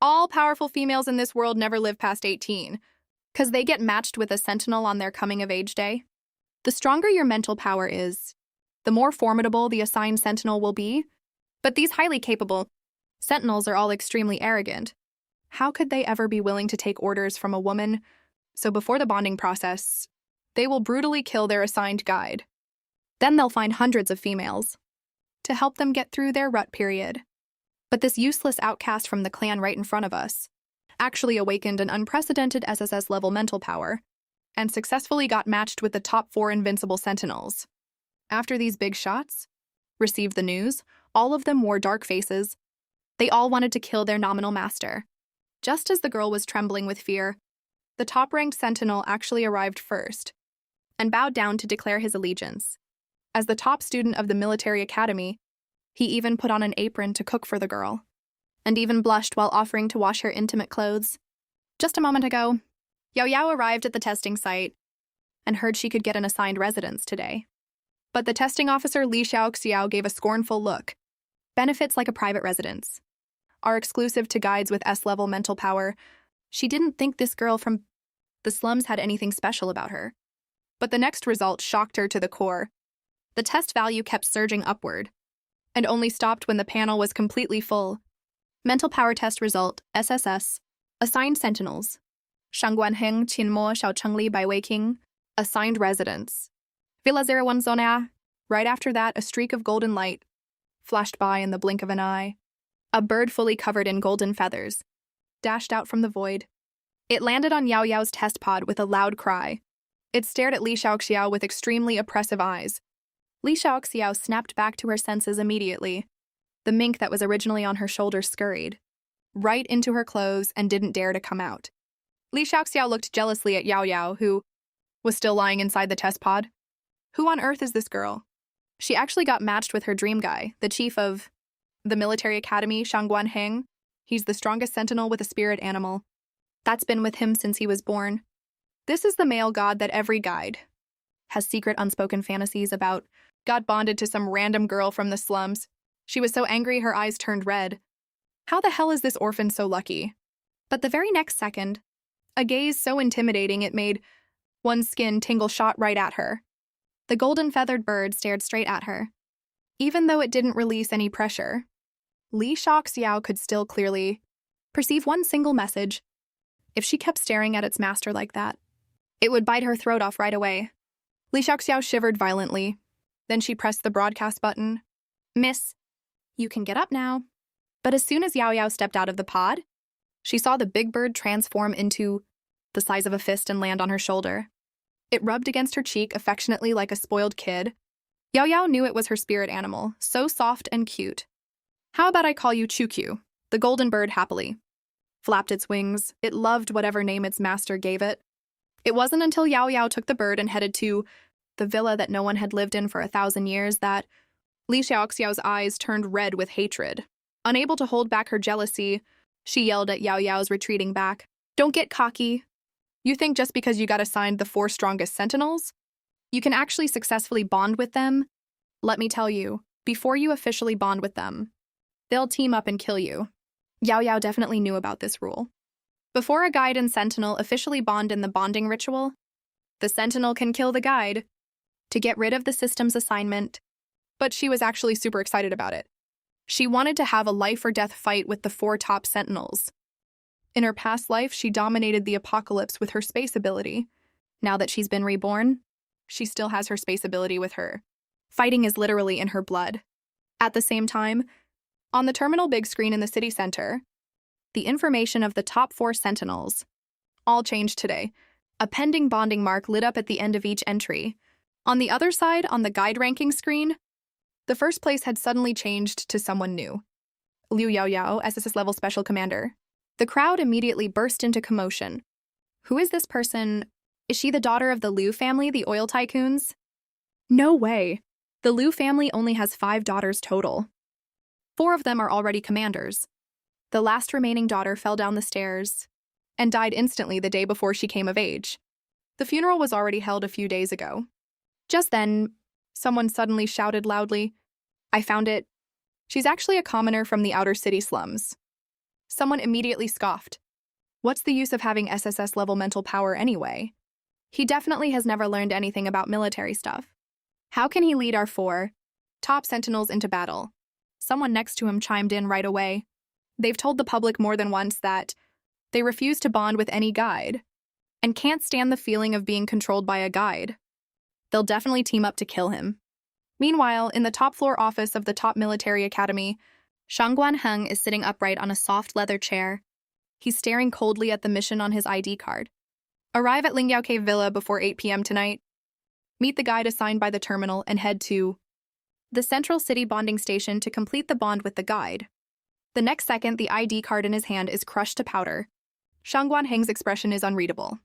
All powerful females in this world never live past 18, because they get matched with a sentinel on their coming-of-age day. The stronger your mental power is, the more formidable the assigned sentinel will be. But these highly capable sentinels are all extremely arrogant. How could they ever be willing to take orders from a woman? So before the bonding process, they will brutally kill their assigned guide. Then they'll find hundreds of females to help them get through their rut period. But this useless outcast from the clan right in front of us actually awakened an unprecedented SSS-level mental power and successfully got matched with the top 4 invincible sentinels. After these big shots received the news, all of them wore dark faces. They all wanted to kill their nominal master. Just as the girl was trembling with fear, the top-ranked sentinel actually arrived first and bowed down to declare his allegiance. As the top student of the military academy, he even put on an apron to cook for the girl, and even blushed while offering to wash her intimate clothes. Just a moment ago, Yao Yao arrived at the testing site and heard she could get an assigned residence today. But the testing officer Li Xiaoxiao gave a scornful look. Benefits like a private residence are exclusive to guides with S-level mental power. She didn't think this girl from the slums had anything special about her. But the next result shocked her to the core. The test value kept surging upward, and only stopped when the panel was completely full. Mental power test result, SSS. Assigned sentinels. Shangguanheng Qinmo Xiaochengli by Weiking. Assigned residence. Villa 01 Zona. Right after that, a streak of golden light flashed by in the blink of an eye. A bird fully covered in golden feathers dashed out from the void. It landed on Yao Yao's test pod with a loud cry. It stared at Li Xiaoxiao with extremely oppressive eyes. Li Xiaoxiao snapped back to her senses immediately. The mink that was originally on her shoulder scurried right into her clothes and didn't dare to come out. Li Xiaoxiao looked jealously at Yao Yao, who was still lying inside the test pod. Who on earth is this girl? She actually got matched with her dream guy, the chief of the military academy, Shangguanheng. He's the strongest sentinel with a spirit animal. That's been with him since he was born. This is the male god that every guide has secret unspoken fantasies about. Got bonded to some random girl from the slums. She was so angry her eyes turned red. How the hell is this orphan so lucky? But the very next second, a gaze so intimidating it made one's skin tingle shot right at her. The golden-feathered bird stared straight at her. Even though it didn't release any pressure, Li Xiaoxiao could still clearly perceive one single message. If she kept staring at its master like that, it would bite her throat off right away. Li Xiaoxiao shivered violently. Then she pressed the broadcast button. Miss, you can get up now. But as soon as Yao Yao stepped out of the pod, she saw the big bird transform into the size of a fist and land on her shoulder. It rubbed against her cheek affectionately like a spoiled kid. Yao Yao knew it was her spirit animal, so soft and cute. How about I call you Chukyu? The golden bird happily flapped its wings. It loved whatever name its master gave it. It wasn't until Yao Yao took the bird and headed to the villa that no one had lived in for 1,000 years that Li Xiaoxiao's eyes turned red with hatred. Unable to hold back her jealousy, she yelled at Yao Yao's retreating back. Don't get cocky. You think just because you got assigned the 4 strongest sentinels, you can actually successfully bond with them? Let me tell you, before you officially bond with them, they'll team up and kill you. Yao Yao definitely knew about this rule. Before a guide and sentinel officially bond in the bonding ritual, the sentinel can kill the guide to get rid of the system's assignment. But she was actually super excited about it. She wanted to have a life-or-death fight with the 4 top sentinels. In her past life, she dominated the apocalypse with her space ability. Now that she's been reborn, she still has her space ability with her. Fighting is literally in her blood. At the same time, on the terminal big screen in the city center, the information of the top 4 sentinels all changed today. A pending bonding mark lit up at the end of each entry. On the other side, on the guide ranking screen, the first place had suddenly changed to someone new. Liu Yao Yao, SSS level special commander. The crowd immediately burst into commotion. Who is this person? Is she the daughter of the Liu family, the oil tycoons? No way. The Liu family only has 5 daughters total. 4 of them are already commanders. The last remaining daughter fell down the stairs and died instantly the day before she came of age. The funeral was already held a few days ago. Just then, someone suddenly shouted loudly, I found it. She's actually a commoner from the outer city slums. Someone immediately scoffed. What's the use of having SSS-level mental power anyway? He definitely has never learned anything about military stuff. How can he lead our 4 top sentinels into battle? Someone next to him chimed in right away. They've told the public more than once that they refuse to bond with any guide and can't stand the feeling of being controlled by a guide. They'll definitely team up to kill him. Meanwhile, in the top floor office of the top military academy, Shangguan-heng is sitting upright on a soft leather chair. He's staring coldly at the mission on his ID card. Arrive at Lingyao Villa before 8 p.m. tonight. Meet the guide assigned by the terminal and head to the Central City bonding station to complete the bond with the guide. The next second, the ID card in his hand is crushed to powder. Shangguan-heng's expression is unreadable.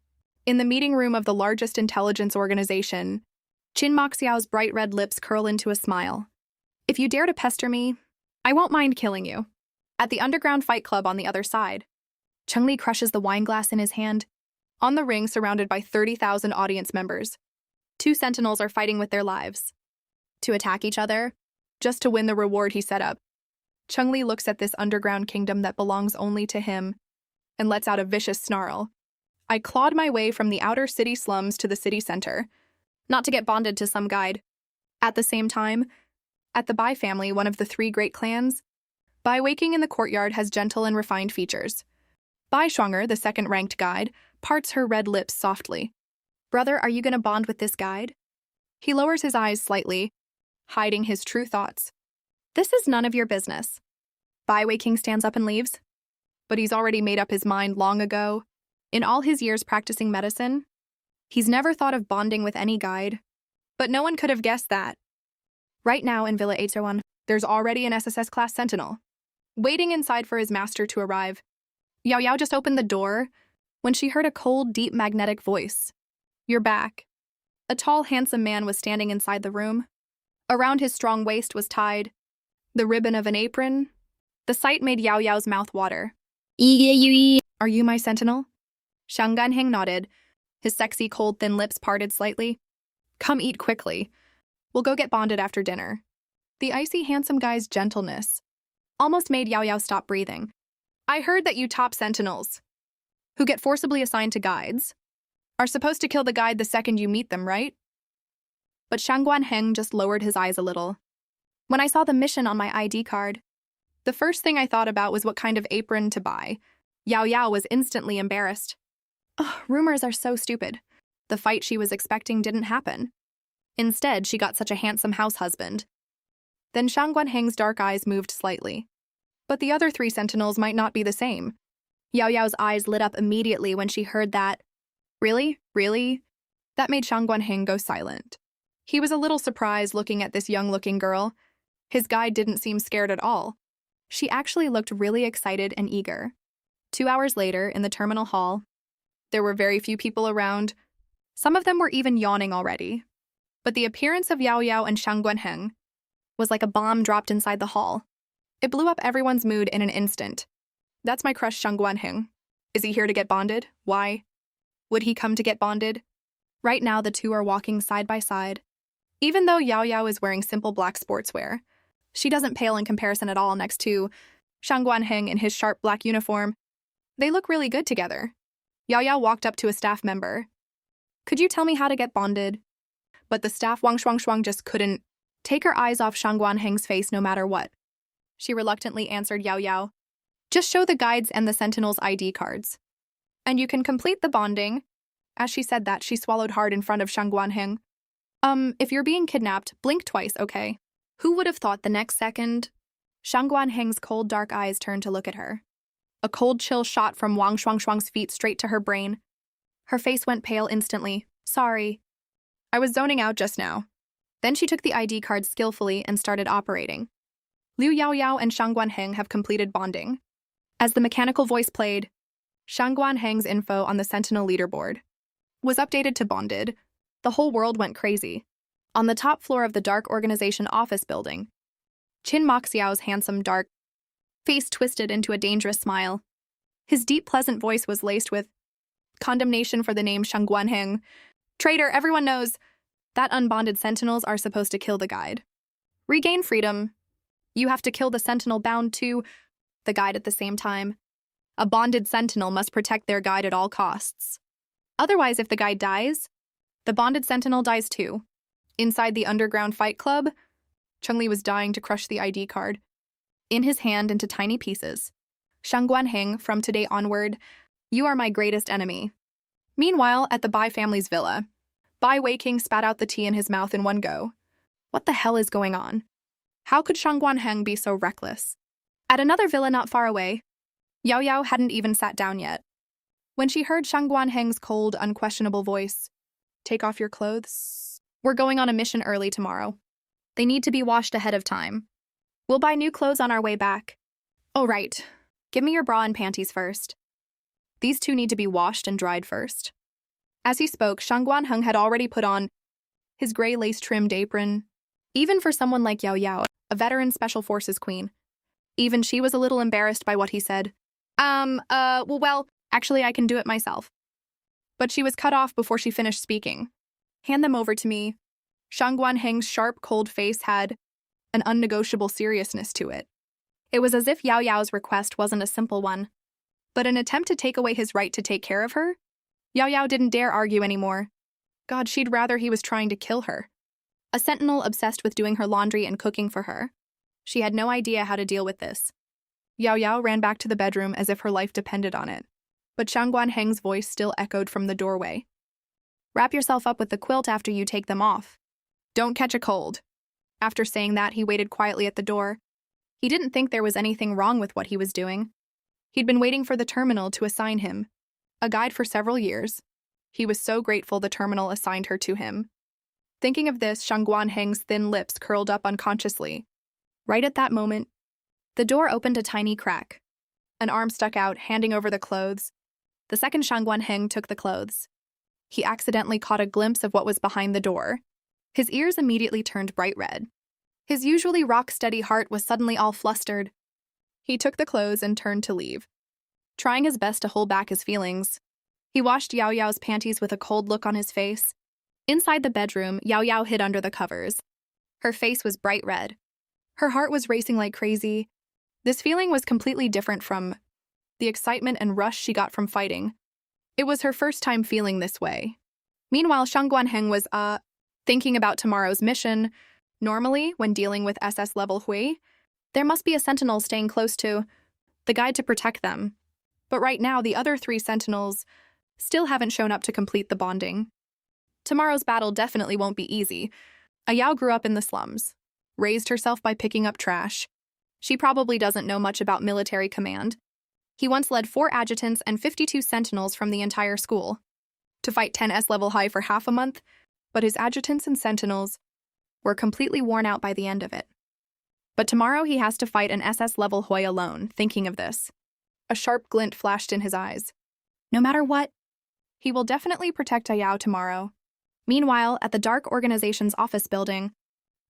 In the meeting room of the largest intelligence organization, Qin Maxiao's bright red lips curl into a smile. If you dare to pester me, I won't mind killing you. At the underground fight club on the other side, Cheng-Li crushes the wine glass in his hand. On the ring, surrounded by 30,000 audience members, 2 sentinels are fighting with their lives. To attack each other, just to win the reward he set up. Cheng-Li looks at this underground kingdom that belongs only to him and lets out a vicious snarl. I clawed my way from the outer city slums to the city center, not to get bonded to some guide. At the same time, at the Bai family, one of the 3 great clans, Bai waking in the courtyard has gentle and refined features. Bai Shuanger, the second-ranked guide, parts her red lips softly. Brother, are you gonna bond with this guide? He lowers his eyes slightly, hiding his true thoughts. This is none of your business. Bai Weiqing stands up and leaves. But he's already made up his mind long ago. In all his years practicing medicine, he's never thought of bonding with any guide. But no one could have guessed that. Right now in Villa 801, there's already an SSS class sentinel, waiting inside for his master to arrive. Yao Yao just opened the door when she heard a cold, deep, magnetic voice. You're back. A tall, handsome man was standing inside the room. Around his strong waist was tied the ribbon of an apron. The sight made Yao Yao's mouth water. Are you my sentinel? Shangguan-heng nodded, his sexy, cold, thin lips parted slightly. Come eat quickly. We'll go get bonded after dinner. The icy, handsome guy's gentleness almost made Yao Yao stop breathing. I heard that you top sentinels, who get forcibly assigned to guides, are supposed to kill the guide the second you meet them, right? But Shangguan-heng just lowered his eyes a little. When I saw the mission on my ID card, the first thing I thought about was what kind of apron to buy. Yao Yao was instantly embarrassed. Ugh, rumors are so stupid. The fight she was expecting didn't happen. Instead, she got such a handsome house husband. Then Shangguan-heng's dark eyes moved slightly. But the other 3 sentinels might not be the same. Yao Yao's eyes lit up immediately when she heard that. Really? Really? That made Shangguan-heng go silent. He was a little surprised looking at this young-looking girl. His guide didn't seem scared at all. She actually looked really excited and eager. 2 hours later, in the terminal hall, there were very few people around. Some of them were even yawning already. But the appearance of Yao Yao and Shangguan-heng was like a bomb dropped inside the hall. It blew up everyone's mood in an instant. That's my crush, Shangguan-heng. Is he here to get bonded? Why? Would he come to get bonded? Right now, the 2 are walking side by side. Even though Yao Yao is wearing simple black sportswear, she doesn't pale in comparison at all next to Shangguan-heng in his sharp black uniform. They look really good together. Yao Yao walked up to a staff member. Could you tell me how to get bonded? But the staff Wang Shuang just couldn't take her eyes off Shangguan-heng's face no matter what. She reluctantly answered Yao Yao. Just show the guides and the sentinels' ID cards. And you can complete the bonding. As she said that, she swallowed hard in front of Shangguan-heng. If you're being kidnapped, blink twice, okay? Who would have thought the next second? Shangguan-heng's cold, dark eyes turned to look at her. A cold chill shot from Wang Shuang's feet straight to her brain. Her face went pale instantly. Sorry. I was zoning out just now. Then she took the ID card skillfully and started operating. Liu Yao Yao and Shangguan-heng have completed bonding. As the mechanical voice played, Shangguan-heng's info on the Sentinel leaderboard was updated to bonded. The whole world went crazy. On the top floor of the Dark Organization office building, Qin Maxiao's handsome, dark face twisted into a dangerous smile. His deep, pleasant voice was laced with condemnation for the name Shangguan-heng. Traitor, everyone knows that unbonded sentinels are supposed to kill the guide. Regain freedom. You have to kill the sentinel bound to the guide at the same time. A bonded sentinel must protect their guide at all costs. Otherwise, if the guide dies, the bonded sentinel dies too. Inside the underground fight club, Chun-Li was dying to crush the ID card. In his hand into tiny pieces. Shangguan-heng, from today onward, you are my greatest enemy. Meanwhile, at the Bai family's villa, Bai Wei-king spat out the tea in his mouth in one go. What the hell is going on? How could Shangguan-heng be so reckless? At another villa not far away, Yao Yao hadn't even sat down yet. When she heard Shangguan-heng's cold, unquestionable voice, "Take off your clothes. We're going on a mission early tomorrow. They need to be washed ahead of time. We'll buy new clothes on our way back. Oh, right. Give me your bra and panties first. These two need to be washed and dried first." As he spoke, Shangguan-heng had already put on his gray lace-trimmed apron. Even for someone like Yao Yao, a veteran Special Forces queen, even she was a little embarrassed by what he said. Well, actually, I can do it myself. But she was cut off before she finished speaking. Hand them over to me. Shangguan-heng's sharp, cold face had an unnegotiable seriousness to it. It was as if Yao Yao's request wasn't a simple one, but an attempt to take away his right to take care of her. Yao Yao didn't dare argue anymore. God, she'd rather he was trying to kill her. A sentinel obsessed with doing her laundry and cooking for her. She had no idea how to deal with this. Yao Yao ran back to the bedroom as if her life depended on it. But Shangguan-heng's voice still echoed from the doorway. Wrap yourself up with the quilt after you take them off. Don't catch a cold. After saying that, he waited quietly at the door. He didn't think there was anything wrong with what he was doing. He'd been waiting for the terminal to assign him a guide for several years. He was so grateful the terminal assigned her to him. Thinking of this, Shangguan-heng's thin lips curled up unconsciously. Right at that moment, the door opened a tiny crack. An arm stuck out, handing over the clothes. The second Shangguan-heng took the clothes. He accidentally caught a glimpse of what was behind the door. His ears immediately turned bright red. His usually rock-steady heart was suddenly all flustered. He took the clothes and turned to leave. Trying his best to hold back his feelings, he washed Yao Yao's panties with a cold look on his face. Inside the bedroom, Yao Yao hid under the covers. Her face was bright red. Her heart was racing like crazy. This feeling was completely different from the excitement and rush she got from fighting. It was her first time feeling this way. Meanwhile, Shangguan-heng was, thinking about tomorrow's mission. Normally, when dealing with SS level Hui, there must be a sentinel staying close to the guide to protect them. But right now, the other 3 sentinels still haven't shown up to complete the bonding. Tomorrow's battle definitely won't be easy. Ayao grew up in the slums, raised herself by picking up trash. She probably doesn't know much about military command. He once led 4 adjutants and 52 sentinels from the entire school to fight 10 S-level high for half a month, but his adjutants and sentinels were completely worn out by the end of it. But tomorrow he has to fight an SS-level Hoi alone. Thinking of this, a sharp glint flashed in his eyes. No matter what, he will definitely protect Ayao tomorrow. Meanwhile, at the Dark Organization's office building,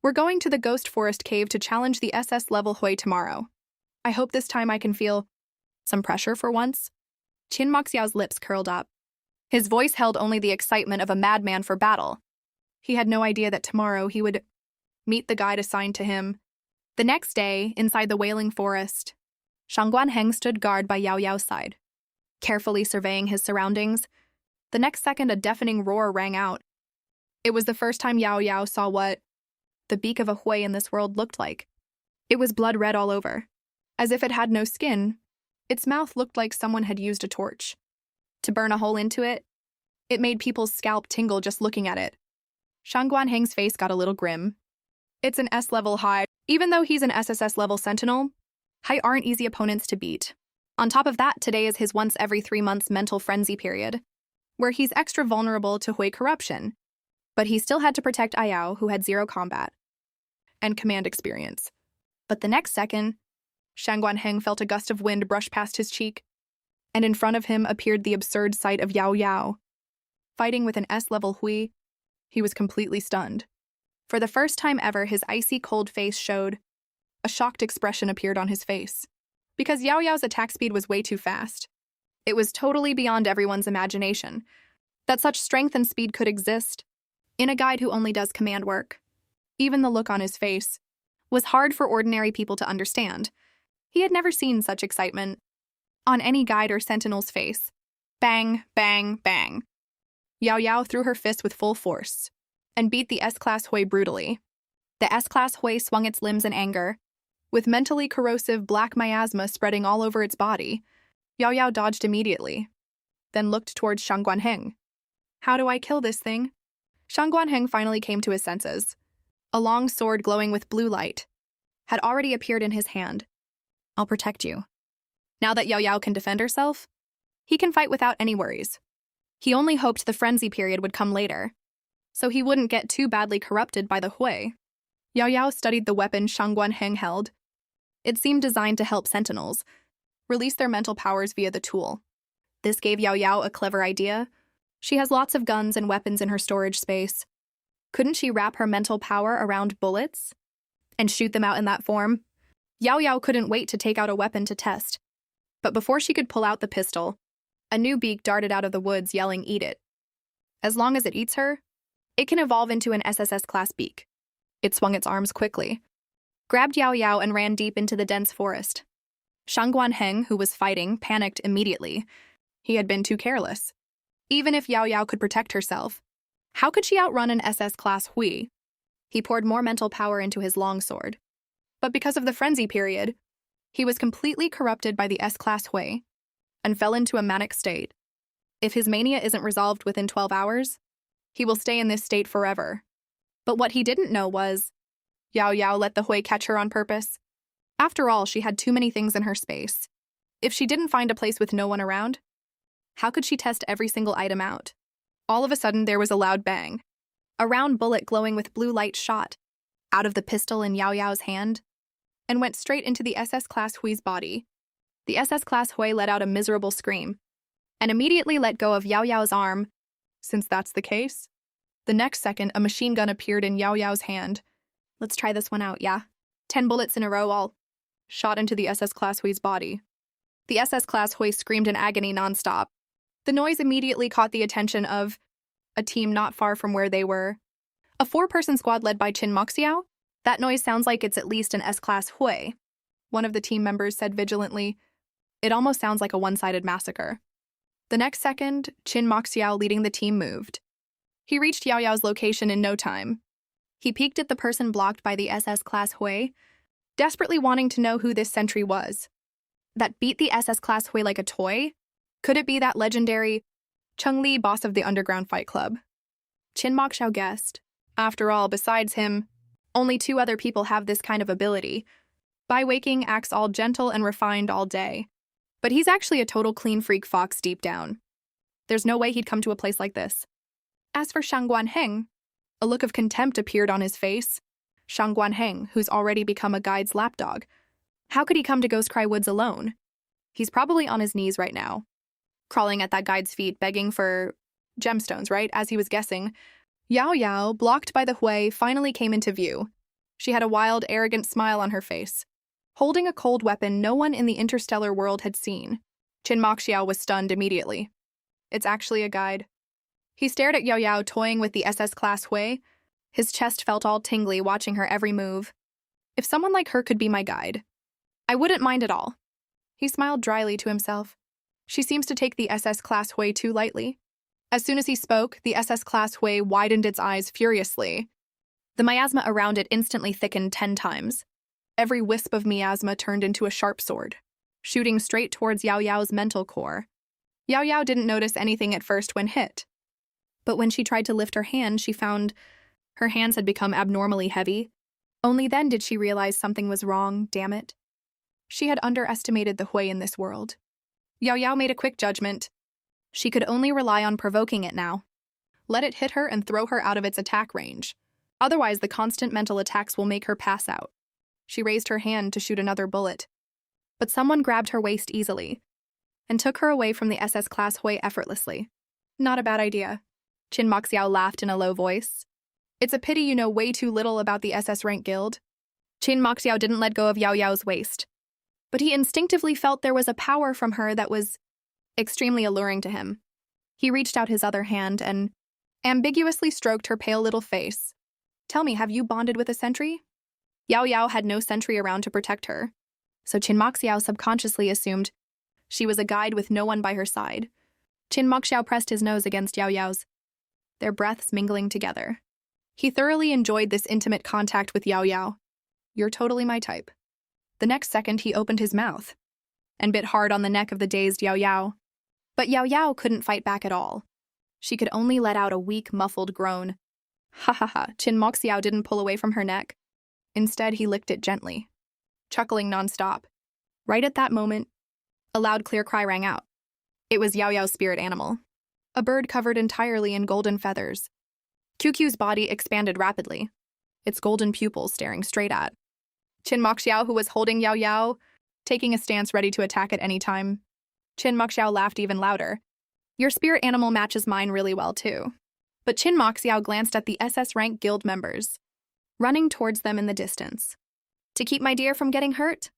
we're going to the Ghost Forest Cave to challenge the SS-level Hui tomorrow. I hope this time I can feel some pressure for once. Qin Moxiao's lips curled up. His voice held only the excitement of a madman for battle. He had no idea that tomorrow he would meet the guide assigned to him. The next day, inside the Wailing Forest, Shangguan-heng stood guard by Yao Yao's side, carefully surveying his surroundings. The next second, a deafening roar rang out. It was the first time Yao Yao saw what the beak of a Hui in this world looked like. It was blood red all over. As if it had no skin, its mouth looked like someone had used a torch to burn a hole into it. It made people's scalp tingle just looking at it. Shangguan-heng's face got a little grim. It's an S-level high. Even though he's an SSS-level sentinel, high aren't easy opponents to beat. On top of that, today is his once every 3 months mental frenzy period, where he's extra vulnerable to Hui corruption. But he still had to protect Ayao, who had 0 combat and command experience. But the next second, Shangguan-heng felt a gust of wind brush past his cheek, and in front of him appeared the absurd sight of Yao Yao. Fighting with an S-level Hui, he was completely stunned. For the first time ever, his icy cold face showed. A shocked expression appeared on his face. Because Yao Yao's attack speed was way too fast. It was totally beyond everyone's imagination that such strength and speed could exist in a guide who only does command work. Even the look on his face was hard for ordinary people to understand. He had never seen such excitement. on any guide or sentinel's face. Bang, bang, bang. Yao Yao threw her fist with full force and beat the S-Class Hui brutally. The S-Class Hui swung its limbs in anger, with mentally corrosive black miasma spreading all over its body. Yao Yao dodged immediately, then looked towards Shang Guanheng. How do I kill this thing? Shang Guanheng finally came to his senses. A long sword glowing with blue light had already appeared in his hand. I'll protect you. Now that Yao Yao can defend herself, he can fight without any worries. He only hoped the frenzy period would come later, so he wouldn't get too badly corrupted by the Hui. Yao Yao studied the weapon Shang Guanheng held. It seemed designed to help sentinels release their mental powers via the tool. This gave Yao Yao a clever idea. She has lots of guns and weapons in her storage space. Couldn't she wrap her mental power around bullets and shoot them out in that form? Yao Yao couldn't wait to take out a weapon to test. But before she could pull out the pistol, a new beak darted out of the woods yelling, "Eat it." As long as it eats her, it can evolve into an SSS-class beak. It swung its arms quickly, grabbed Yao Yao and ran deep into the dense forest. Shang Guanheng, who was fighting, panicked immediately. He had been too careless. Even if Yao Yao could protect herself, how could she outrun an SS-class Hui? He poured more mental power into his longsword. But because of the frenzy period, he was completely corrupted by the S-class Hui and fell into a manic state. If his mania isn't resolved within 12 hours, he will stay in this state forever. But what he didn't know was, Yao Yao let the Hui catch her on purpose. After all, she had too many things in her space. If she didn't find a place with no one around, how could she test every single item out? All of a sudden, there was a loud bang. A round bullet glowing with blue light shot out of the pistol in Yao Yao's hand and went straight into the SS-class Hui's body. The SS-class Hui let out a miserable scream and immediately let go of Yao Yao's arm. Since that's the case, the next second, a machine gun appeared in Yao Yao's hand. Let's try this one out, yeah? 10 bullets in a row all shot into the SS-class Hui's body. The SS-class Hui screamed in agony nonstop. The noise immediately caught the attention of a team not far from where they were. A 4-person squad led by Qin Moxiao? That noise sounds like it's at least an S-class Hui. One of the team members said vigilantly. It almost sounds like a one-sided massacre. The next second, Qin Moxiao leading the team moved. He reached Yao Yao's location in no time. He peeked at the person blocked by the SS-class Hui, desperately wanting to know who this sentry was. That beat the SS-class Hui like a toy? Could it be that legendary Cheng Li, boss of the underground fight club? Qin Moxiao guessed. After all, besides him, only 2 other people have this kind of ability. Bai Weiqing acts all gentle and refined all day, but he's actually a total clean freak fox deep down. There's no way he'd come to a place like this. As for Shang Guanheng, a look of contempt appeared on his face. Shang Guanheng, who's already become a guide's lapdog. How could he come to Ghost Cry Woods alone? He's probably on his knees right now, crawling at that guide's feet, begging for gemstones, right? As he was guessing, Yao Yao, blocked by the Hui, finally came into view. She had a wild, arrogant smile on her face, holding a cold weapon no one in the interstellar world had seen. Qin Moxiao was stunned immediately. It's actually a guide. He stared at Yao Yao toying with the SS-class Hui. His chest felt all tingly watching her every move. If someone like her could be my guide, I wouldn't mind at all. He smiled dryly to himself. She seems to take the SS-class Hui too lightly. As soon as he spoke, the SS-class Hui widened its eyes furiously. The miasma around it instantly thickened 10 times. Every wisp of miasma turned into a sharp sword, shooting straight towards Yao Yao's mental core. Yao Yao didn't notice anything at first when hit. But when she tried to lift her hand, she found her hands had become abnormally heavy. Only then did she realize something was wrong, damn it. She had underestimated the Hui in this world. Yao Yao made a quick judgment. She could only rely on provoking it now. Let it hit her and throw her out of its attack range. Otherwise, the constant mental attacks will make her pass out. She raised her hand to shoot another bullet. But someone grabbed her waist easily and took her away from the SS-class Hui effortlessly. Not a bad idea. Qin Moxiao laughed in a low voice. It's a pity you know way too little about the SS rank guild. Qin Moxiao didn't let go of Yao Yao's waist, but he instinctively felt there was a power from her that was extremely alluring to him. He reached out his other hand and ambiguously stroked her pale little face. Tell me, have you bonded with a sentry? Yao Yao had no sentry around to protect her, so Qin Moxiao subconsciously assumed She was a guide with no one by her side. Qin Moxiao pressed his nose against Yao Yao's, their breaths mingling together. He thoroughly enjoyed this intimate contact with Yao Yao. You're totally my type. The next second, he opened his mouth and bit hard on the neck of the dazed Yao Yao. But Yao Yao couldn't fight back at all. She could only let out a weak, muffled groan. Ha ha ha, Qin Moxiao didn't pull away from her neck. Instead, he licked it gently, chuckling nonstop. Right at that moment, a loud, clear cry rang out. It was Yao Yao's spirit animal, a bird covered entirely in golden feathers. QQ's body expanded rapidly, its golden pupils staring straight at Qin Moxiao, who was holding Yao Yao, taking a stance ready to attack at any time. Qin Moxiao laughed even louder. Your spirit animal matches mine really well, too. But Qin Moxiao glanced at the SS rank guild members, running towards them in the distance. To keep my dear from getting hurt?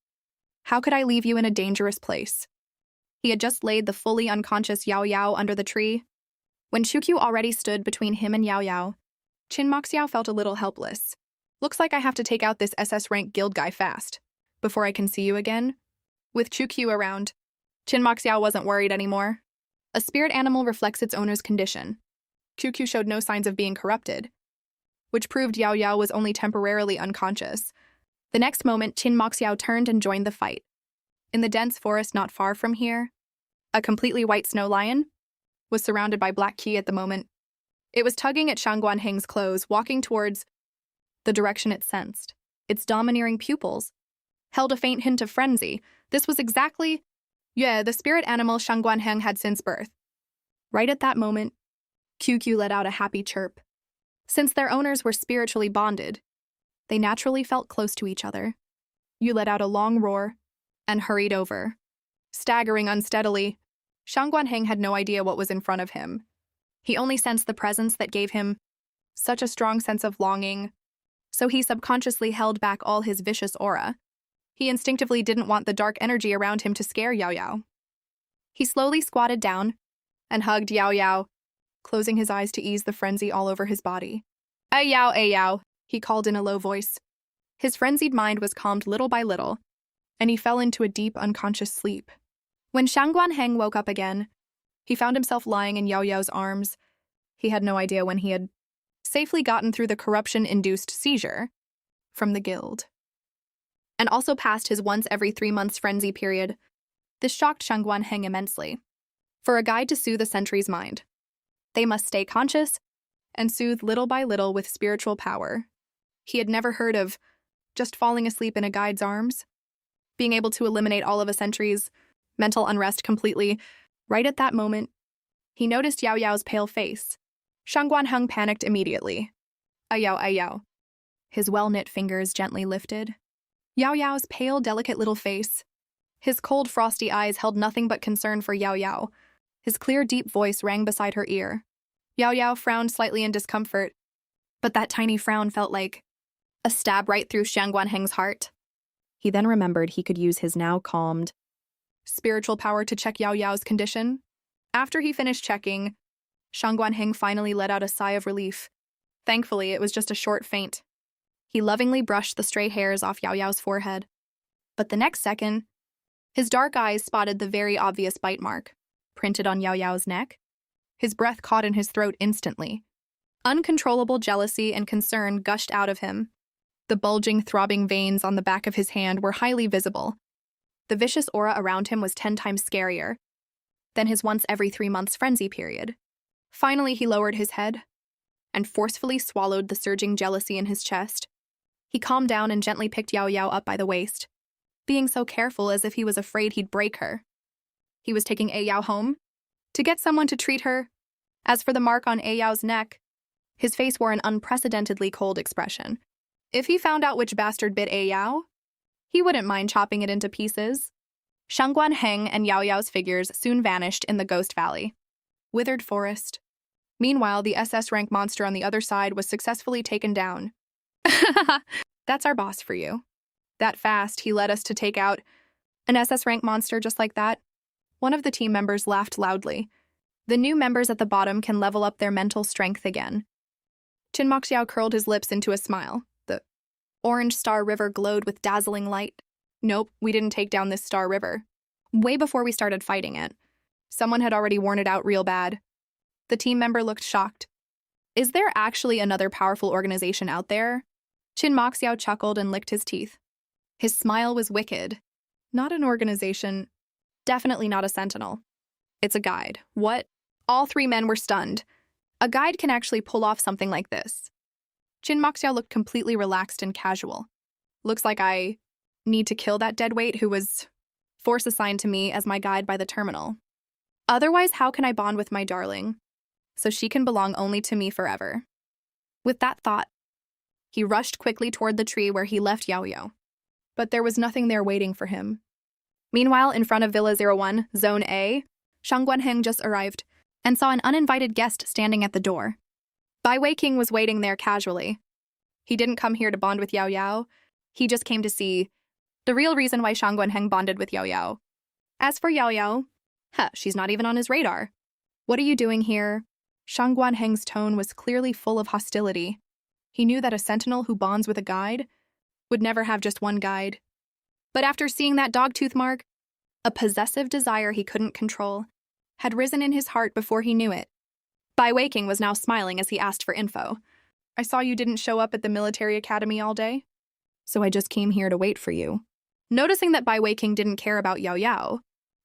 How could I leave you in a dangerous place? He had just laid the fully unconscious Yao Yao under the tree. When Shukyu already stood between him and Yao Yao, Qin Moxiao felt a little helpless. Looks like I have to take out this SS rank guild guy fast, before I can see you again. With Shukyu around, Qin Moxiao wasn't worried anymore. A spirit animal reflects its owner's condition. Shukyu showed no signs of being corrupted, which proved Yao Yao was only temporarily unconscious. The next moment, Qin Moxiao turned and joined the fight. In the dense forest not far from here, a completely white snow lion was surrounded by black Qi at the moment. It was tugging at Shang Guanheng's clothes, walking towards the direction it sensed. Its domineering pupils held a faint hint of frenzy. This was exactly, the spirit animal Shang Guanheng had since birth. Right at that moment, QQ let out a happy chirp. Since their owners were spiritually bonded, they naturally felt close to each other. Yu let out a long roar and hurried over. Staggering unsteadily, Shang Guanheng had no idea what was in front of him. He only sensed the presence that gave him such a strong sense of longing, so he subconsciously held back all his vicious aura. He instinctively didn't want the dark energy around him to scare Yao Yao. He slowly squatted down and hugged Yao Yao, closing his eyes to ease the frenzy all over his body. Ay Yao, he called in a low voice. His frenzied mind was calmed little by little, and he fell into a deep, unconscious sleep. When Shang Guanheng woke up again, he found himself lying in Yao Yao's arms. He had no idea when he had safely gotten through the corruption-induced seizure from the guild, and also passed his once every 3 months frenzy period. This shocked Shang Guanheng immensely. For a guide to soothe a sentry's mind, they must stay conscious and soothe little by little with spiritual power. He had never heard of just falling asleep in a guide's arms, being able to eliminate all of a sentry's mental unrest completely. Right at that moment, he noticed Yao Yao's pale face. Shang Guanheng panicked immediately. Ay Yao. His well-knit fingers gently lifted. Yao Yao's pale, delicate little face. His cold, frosty eyes held nothing but concern for Yao Yao. His clear, deep voice rang beside her ear. Yao Yao frowned slightly in discomfort, but that tiny frown felt like a stab right through Shang Guanheng's heart. He then remembered he could use his now calmed spiritual power to check Yao Yao's condition. After he finished checking, Shang Guanheng finally let out a sigh of relief. Thankfully, it was just a short faint. He lovingly brushed the stray hairs off Yao Yao's forehead. But the next second, his dark eyes spotted the very obvious bite mark printed on Yao Yao's neck. His breath caught in his throat instantly. Uncontrollable jealousy and concern gushed out of him. The bulging, throbbing veins on the back of his hand were highly visible. The vicious aura around him was 10 times scarier than his once every 3 months frenzy period. Finally, he lowered his head and forcefully swallowed the surging jealousy in his chest. He calmed down and gently picked Yao Yao up by the waist, being so careful as if he was afraid he'd break her. He was taking A Yao home to get someone to treat her. As for the mark on A Yao's neck, his face wore an unprecedentedly cold expression. If he found out which bastard bit A Yao, he wouldn't mind chopping it into pieces. Shang Guanheng and Yao Yao's figures soon vanished in the Ghost Valley. Withered forest. Meanwhile, the SS rank monster on the other side was successfully taken down. That's our boss for you. That fast, he led us to take out an SS rank monster just like that. One of the team members laughed loudly. The new members at the bottom can level up their mental strength again. Qin Moxiao curled his lips into a smile. The orange Star River glowed with dazzling light. Nope, we didn't take down this Star River. Way before we started fighting it. Someone had already worn it out real bad. The team member looked shocked. Is there actually another powerful organization out there? Chin Moxiao chuckled and licked his teeth. His smile was wicked. Not an organization. Definitely not a sentinel. It's a guide. What? All three men were stunned. A guide can actually pull off something like this. Chin Moxiao looked completely relaxed and casual. Looks like I need to kill that deadweight who was force assigned to me as my guide by the terminal. Otherwise, how can I bond with my darling? So she can belong only to me forever. With that thought, he rushed quickly toward the tree where he left Yao Yao. But there was nothing there waiting for him. Meanwhile, in front of Villa 01, Zone A, Shang Guanheng just arrived and saw an uninvited guest standing at the door. Bai Weiqing was waiting there casually. He didn't come here to bond with Yao Yao. He just came to see the real reason why Shang Guanheng bonded with Yao Yao. As for Yao Yao, she's not even on his radar. What are you doing here? Shang Guanheng's tone was clearly full of hostility. He knew that a sentinel who bonds with a guide would never have just one guide. But after seeing that dogtooth mark, a possessive desire he couldn't control had risen in his heart before he knew it. Bai Weiqing was now smiling as he asked for info. I saw you didn't show up at the military academy all day, so I just came here to wait for you. Noticing that Bai Weiqing didn't care about Yao Yao,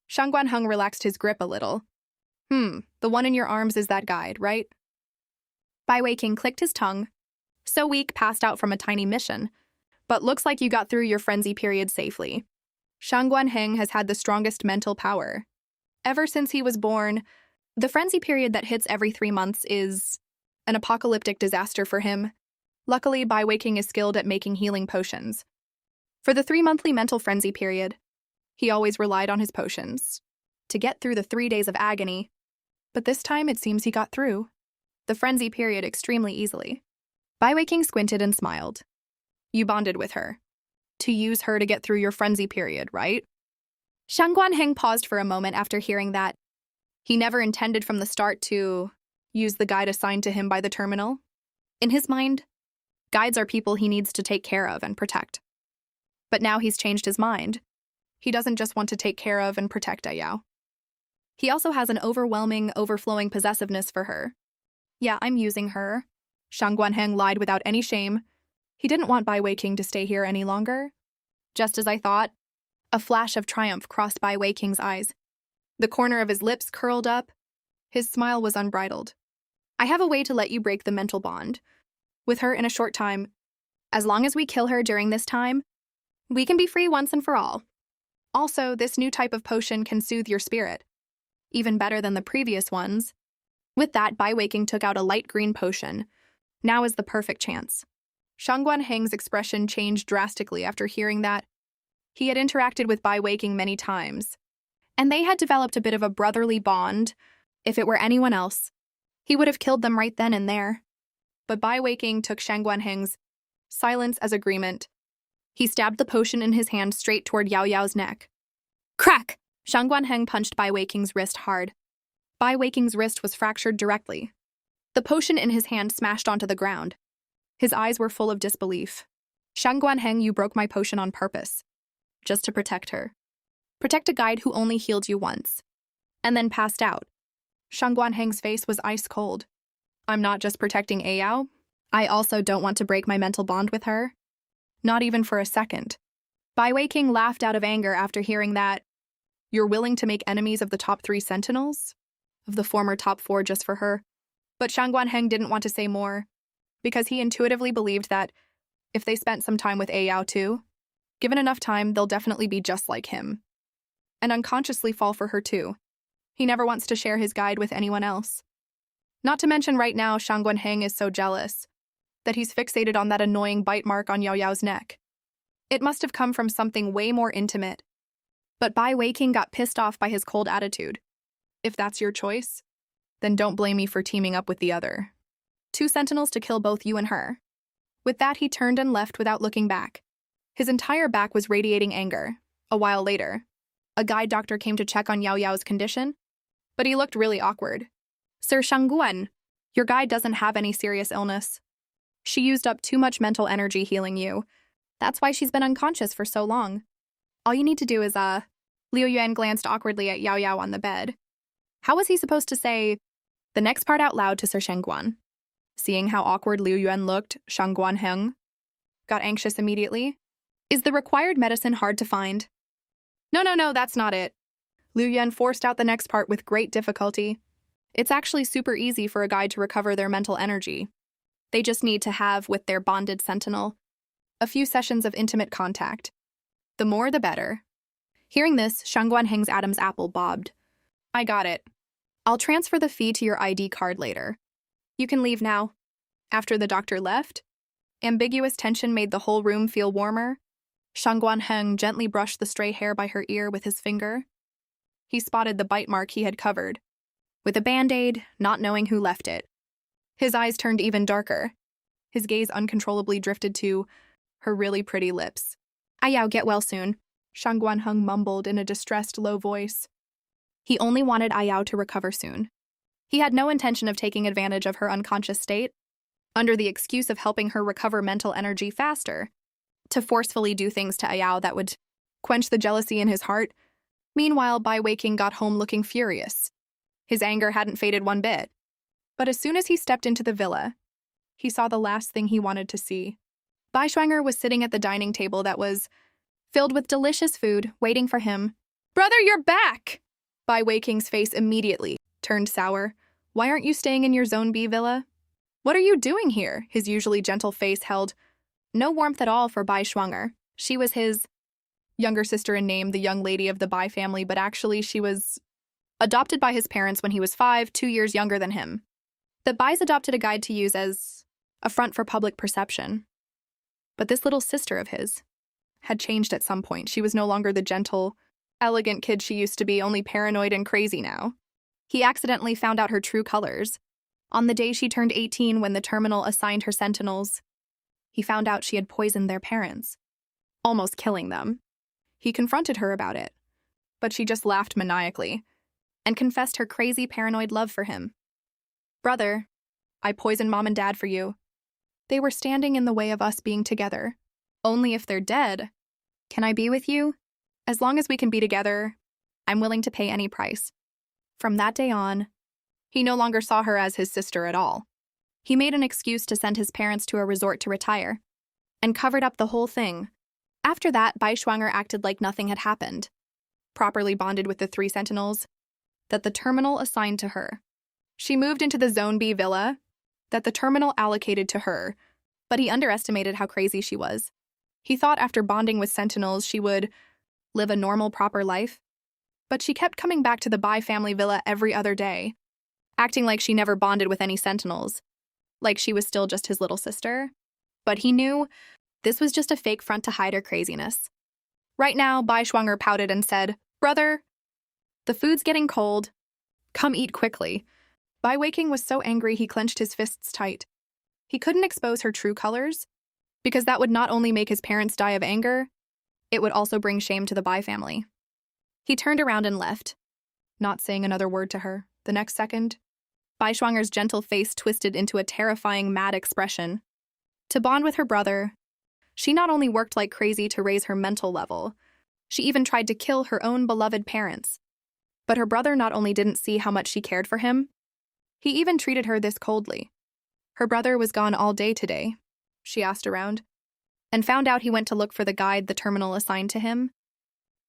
Shang Guanheng relaxed his grip a little. The one in your arms is that guide, right? Bai Weiqing clicked his tongue. So weak, passed out from a tiny mission. But looks like you got through your frenzy period safely. Shang Guanheng has had the strongest mental power. Ever since he was born, the frenzy period that hits every 3 months is an apocalyptic disaster for him. Luckily, Bai Weiqing is skilled at making healing potions. For the 3-monthly mental frenzy period, he always relied on his potions to get through the 3 days of agony. But this time, it seems he got through the frenzy period extremely easily. Bai Weiqing squinted and smiled. You bonded with her. To use her to get through your frenzy period, right? Shang Guanheng paused for a moment after hearing that. He never intended from the start to use the guide assigned to him by the terminal. In his mind, guides are people he needs to take care of and protect. But now he's changed his mind. He doesn't just want to take care of and protect Yao. He also has an overflowing possessiveness for her. Yeah, I'm using her. Shang Guanheng lied without any shame. He didn't want Bai Weiqing to stay here any longer. Just as I thought, a flash of triumph crossed Bai Weiqing's eyes. The corner of his lips curled up. His smile was unbridled. I have a way to let you break the mental bond with her in a short time. As long as we kill her during this time, we can be free once and for all. Also, this new type of potion can soothe your spirit, even better than the previous ones. With that, Bai Weiqing took out a light green potion. Now is the perfect chance. Shang Guanheng's expression changed drastically after hearing that. He had interacted with Bai Weiqing many times, and they had developed a bit of a brotherly bond. If it were anyone else, he would have killed them right then and there. But Bai Weiqing took Shang Guanheng's silence as agreement. He stabbed the potion in his hand straight toward Yao Yao's neck. Crack! Shang Guanheng punched Bai Weiqing's wrist hard. Bai Weiqing's wrist was fractured directly. The potion in his hand smashed onto the ground. His eyes were full of disbelief. Shang Guanheng, you broke my potion on purpose. Just to protect her. Protect a guide who only healed you once. And then passed out. Shang Guanheng's face was ice cold. I'm not just protecting Yao. I also don't want to break my mental bond with her. Not even for a second. Bai Weiqing laughed out of anger after hearing that. You're willing to make enemies of the top 3 sentinels? Of the former top 4 just for her? But Shang Guanheng didn't want to say more, because he intuitively believed that if they spent some time with Yao too, given enough time, they'll definitely be just like him. And unconsciously fall for her too. He never wants to share his guide with anyone else. Not to mention right now, Shang Guanheng is so jealous that he's fixated on that annoying bite mark on Yao Yao's neck. It must have come from something way more intimate. But Bai Weiqing got pissed off by his cold attitude. If that's your choice, then don't blame me for teaming up with the other. 2 sentinels to kill both you and her. With that, he turned and left without looking back. His entire back was radiating anger. A while later, a guide doctor came to check on Yao Yao's condition, but he looked really awkward. Sir Shangguan, your guide doesn't have any serious illness. She used up too much mental energy healing you. That's why she's been unconscious for so long. All you need to do is, Liu Yuan glanced awkwardly at Yao Yao on the bed. How was he supposed to say the next part out loud to Sir Shengguan? Seeing how awkward Liu Yuan looked, Shangguan Heng got anxious immediately. Is the required medicine hard to find? No, that's not it. Liu Yuan forced out the next part with great difficulty. It's actually super easy for a guide to recover their mental energy. They just need to have, with their bonded sentinel, a few sessions of intimate contact. The more, the better. Hearing this, Shangguan Heng's Adam's apple bobbed. I got it. I'll transfer the fee to your ID card later. You can leave now. After the doctor left, ambiguous tension made the whole room feel warmer. Shangguan Heng gently brushed the stray hair by her ear with his finger. He spotted the bite mark he had covered, with a band-aid, not knowing who left it. His eyes turned even darker. His gaze uncontrollably drifted to her really pretty lips. Ayao, get well soon, Shangguan Heng mumbled in a distressed, low voice. He only wanted Ayao to recover soon. He had no intention of taking advantage of her unconscious state, under the excuse of helping her recover mental energy faster, to forcefully do things to Ayao that would quench the jealousy in his heart. Meanwhile, Bai Weiqing got home looking furious. His anger hadn't faded one bit. But as soon as he stepped into the villa, he saw the last thing he wanted to see. Bai Schwanger was sitting at the dining table that was filled with delicious food, waiting for him. Brother, you're back! Bai Weiqing's face immediately turned sour. Why aren't you staying in your Zone B villa? What are you doing here? His usually gentle face held no warmth at all for Bai Schwanger. She was his younger sister in name, the young lady of the Bai family, but actually she was adopted by his parents when he was 5, 2 years younger than him. The Bais adopted a guide to use as a front for public perception. But this little sister of his had changed at some point. She was no longer the gentle, elegant kid she used to be, only paranoid and crazy now. He accidentally found out her true colors. On the day she turned 18, when the terminal assigned her sentinels, he found out she had poisoned their parents, almost killing them. He confronted her about it, but she just laughed maniacally and confessed her crazy paranoid love for him. Brother, I poisoned Mom and Dad for you. They were standing in the way of us being together. Only if they're dead can I be with you. As long as we can be together, I'm willing to pay any price. From that day on, he no longer saw her as his sister at all. He made an excuse to send his parents to a resort to retire, and covered up the whole thing. After that, Bai Schwanger acted like nothing had happened, properly bonded with the 3 sentinels that the terminal assigned to her. She moved into the Zone B villa that the terminal allocated to her, but he underestimated how crazy she was. He thought after bonding with sentinels she would live a normal, proper life, but she kept coming back to the Bai family villa every other day, acting like she never bonded with any sentinels, like she was still just his little sister. But he knew this was just a fake front to hide her craziness. Right now, Bai Schwanger pouted and said, Brother, the food's getting cold. Come eat quickly. Bai Weiqing was so angry he clenched his fists tight. He couldn't expose her true colors, because that would not only make his parents die of anger, it would also bring shame to the Bai family. He turned around and left, not saying another word to her. The next second, Bai Schwanger's gentle face twisted into a terrifying, mad expression. To bond with her brother, she not only worked like crazy to raise her mental level, she even tried to kill her own beloved parents. But her brother not only didn't see how much she cared for him, he even treated her this coldly. Her brother was gone all day today, she asked around, and found out he went to look for the guide the terminal assigned to him.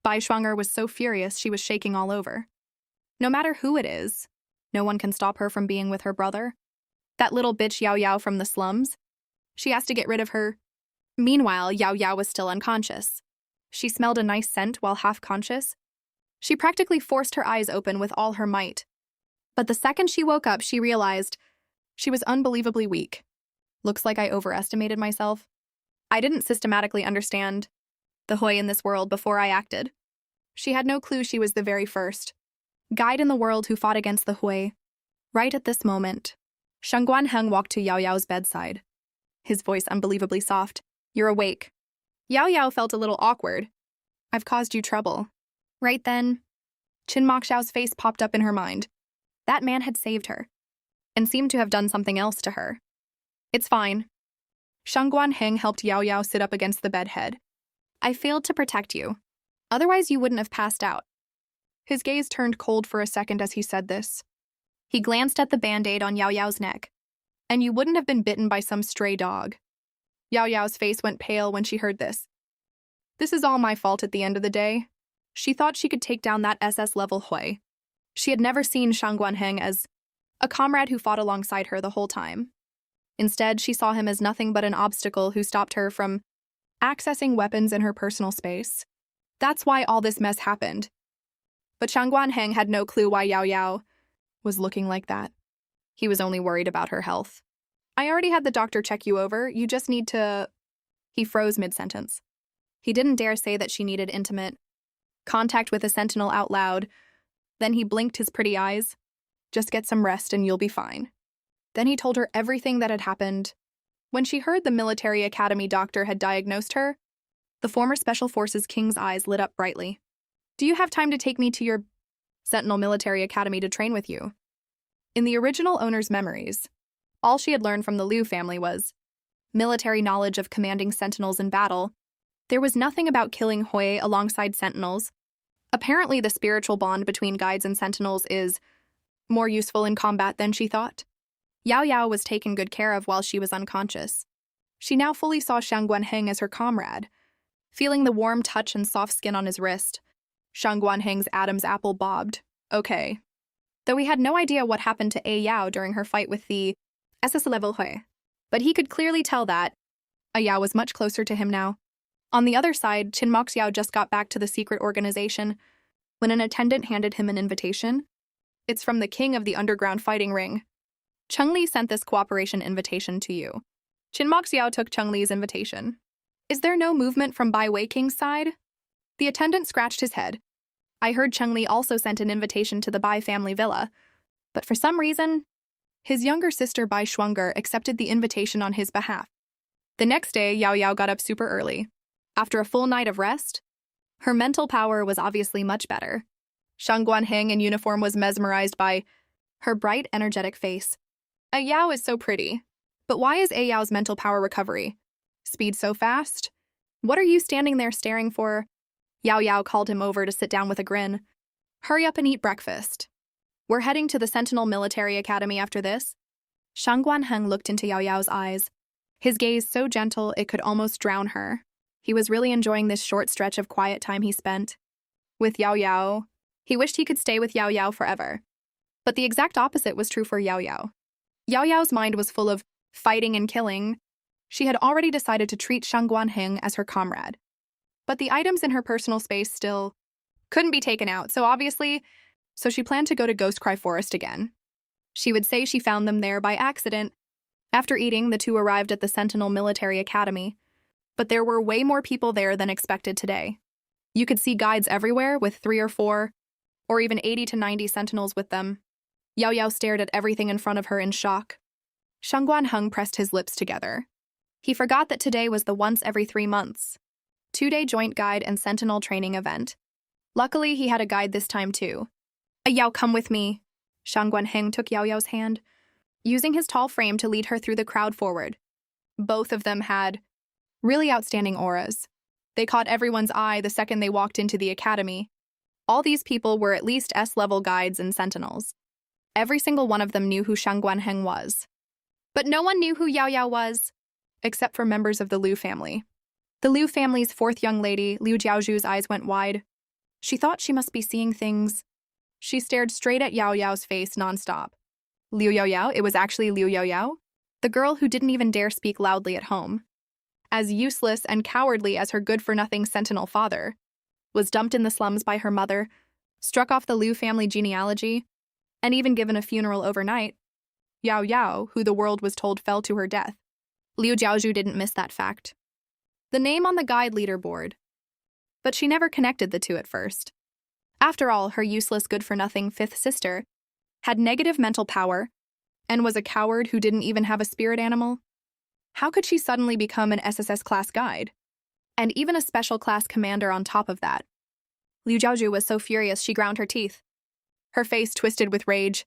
Bai Schwanger was so furious she was shaking all over. No matter who it is, no one can stop her from being with her brother. That little bitch Yao Yao from the slums, she has to get rid of her. Meanwhile, Yao Yao was still unconscious. She smelled a nice scent while half-conscious. She practically forced her eyes open with all her might. But the second she woke up, she realized she was unbelievably weak. Looks like I overestimated myself. I didn't systematically understand the Hui in this world before I acted. She had no clue she was the very first guide in the world who fought against the Hui. Right at this moment, Shangguan Heng walked to Yao Yao's bedside, his voice unbelievably soft. You're awake. Yao Yao felt a little awkward. I've caused you trouble. Right then, Qin Mokshao's face popped up in her mind. That man had saved her, and seemed to have done something else to her. It's fine. Shangguan Heng helped Yao Yao sit up against the bed head. I failed to protect you. Otherwise you wouldn't have passed out. His gaze turned cold for a second as he said this. He glanced at the band-aid on Yao Yao's neck. And you wouldn't have been bitten by some stray dog. Yao Yao's face went pale when she heard this. This is all my fault at the end of the day. She thought she could take down that SS-level Hui. She had never seen Shang Guanheng as a comrade who fought alongside her the whole time. Instead, she saw him as nothing but an obstacle who stopped her from accessing weapons in her personal space. That's why all this mess happened. But Shang Guanheng had no clue why Yao Yao was looking like that. He was only worried about her health. I already had the doctor check you over. You just need to... He froze mid-sentence. He didn't dare say that she needed intimate contact with a sentinel out loud. Then he blinked his pretty eyes. Just get some rest and you'll be fine. Then he told her everything that had happened. When she heard the military academy doctor had diagnosed her, the former Special Forces King's eyes lit up brightly. Do you have time to take me to your Sentinel Military Academy to train with you? In the original owner's memories, all she had learned from the Liu family was military knowledge of commanding sentinels in battle. There was nothing about killing Hui alongside sentinels. Apparently, the spiritual bond between guides and sentinels is more useful in combat than she thought. Yao Yao was taken good care of while she was unconscious. She now fully saw Shang Guanheng as her comrade. Feeling the warm touch and soft skin on his wrist, Shang Guanheng's Adam's apple bobbed. Okay. Though he had no idea what happened to A Yao during her fight with the SS-level Hui. But he could clearly tell that A Yao was much closer to him now. On the other side, Qin Moxiao just got back to the secret organization when an attendant handed him an invitation. It's from the king of the underground fighting ring. Cheng Li sent this cooperation invitation to you. Qin Moxiao took Cheng Li's invitation. Is there no movement from Bai Wei King's side? The attendant scratched his head. I heard Cheng Li also sent an invitation to the Bai family villa, but for some reason, his younger sister Bai Shuanger accepted the invitation on his behalf. The next day, Yao Yao got up super early. After a full night of rest, her mental power was obviously much better. Shang Guanheng in uniform was mesmerized by her bright, energetic face. A Yao is so pretty, but why is A Yao's mental power recovery speed so fast? What are you standing there staring for? Yao Yao called him over to sit down with a grin. Hurry up and eat breakfast. We're heading to the Sentinel Military Academy after this. Shang Guanheng looked into Yao Yao's eyes, his gaze so gentle it could almost drown her. He was really enjoying this short stretch of quiet time he spent with Yao Yao. He wished he could stay with Yao Yao forever. But the exact opposite was true for Yao Yao. Yao Yao's mind was full of fighting and killing. She had already decided to treat Shang Guanheng as her comrade. But the items in her personal space still couldn't be taken out, so she planned to go to Ghost Cry Forest again. She would say she found them there by accident. After eating, the two arrived at the Sentinel Military Academy. But there were way more people there than expected today. You could see guides everywhere with 3 or 4, or even 80 to 90 sentinels with them. Yao Yao stared at everything in front of her in shock. Shang Guanheng pressed his lips together. He forgot that today was the once every 3 months 2-day joint guide and sentinel training event. Luckily, he had a guide this time too. A Yao, come with me. Shang Guanheng took Yao Yao's hand, using his tall frame to lead her through the crowd forward. Both of them had really outstanding auras. They caught everyone's eye the second they walked into the academy. All these people were at least S-level guides and sentinels. Every single one of them knew who Shang Guanheng was. But no one knew who Yao Yao was, except for members of the Liu family. The Liu family's 4th young lady, Liu Jiaozhu's eyes went wide. She thought she must be seeing things. She stared straight at Yao Yao's face nonstop. Liu Yao Yao? It was actually Liu Yao Yao? The girl who didn't even dare speak loudly at home. As useless and cowardly as her good-for-nothing sentinel father, was dumped in the slums by her mother, struck off the Liu family genealogy, and even given a funeral overnight. Yao Yao, who the world was told fell to her death. Liu Jiaozhu didn't miss that fact. The name on the guide leaderboard. But she never connected the two at first. After all, her useless good-for-nothing 5th sister had negative mental power and was a coward who didn't even have a spirit animal. How could she suddenly become an SSS class guide? And even a special class commander on top of that. Liu Jiaozhu was so furious she ground her teeth. Her face twisted with rage.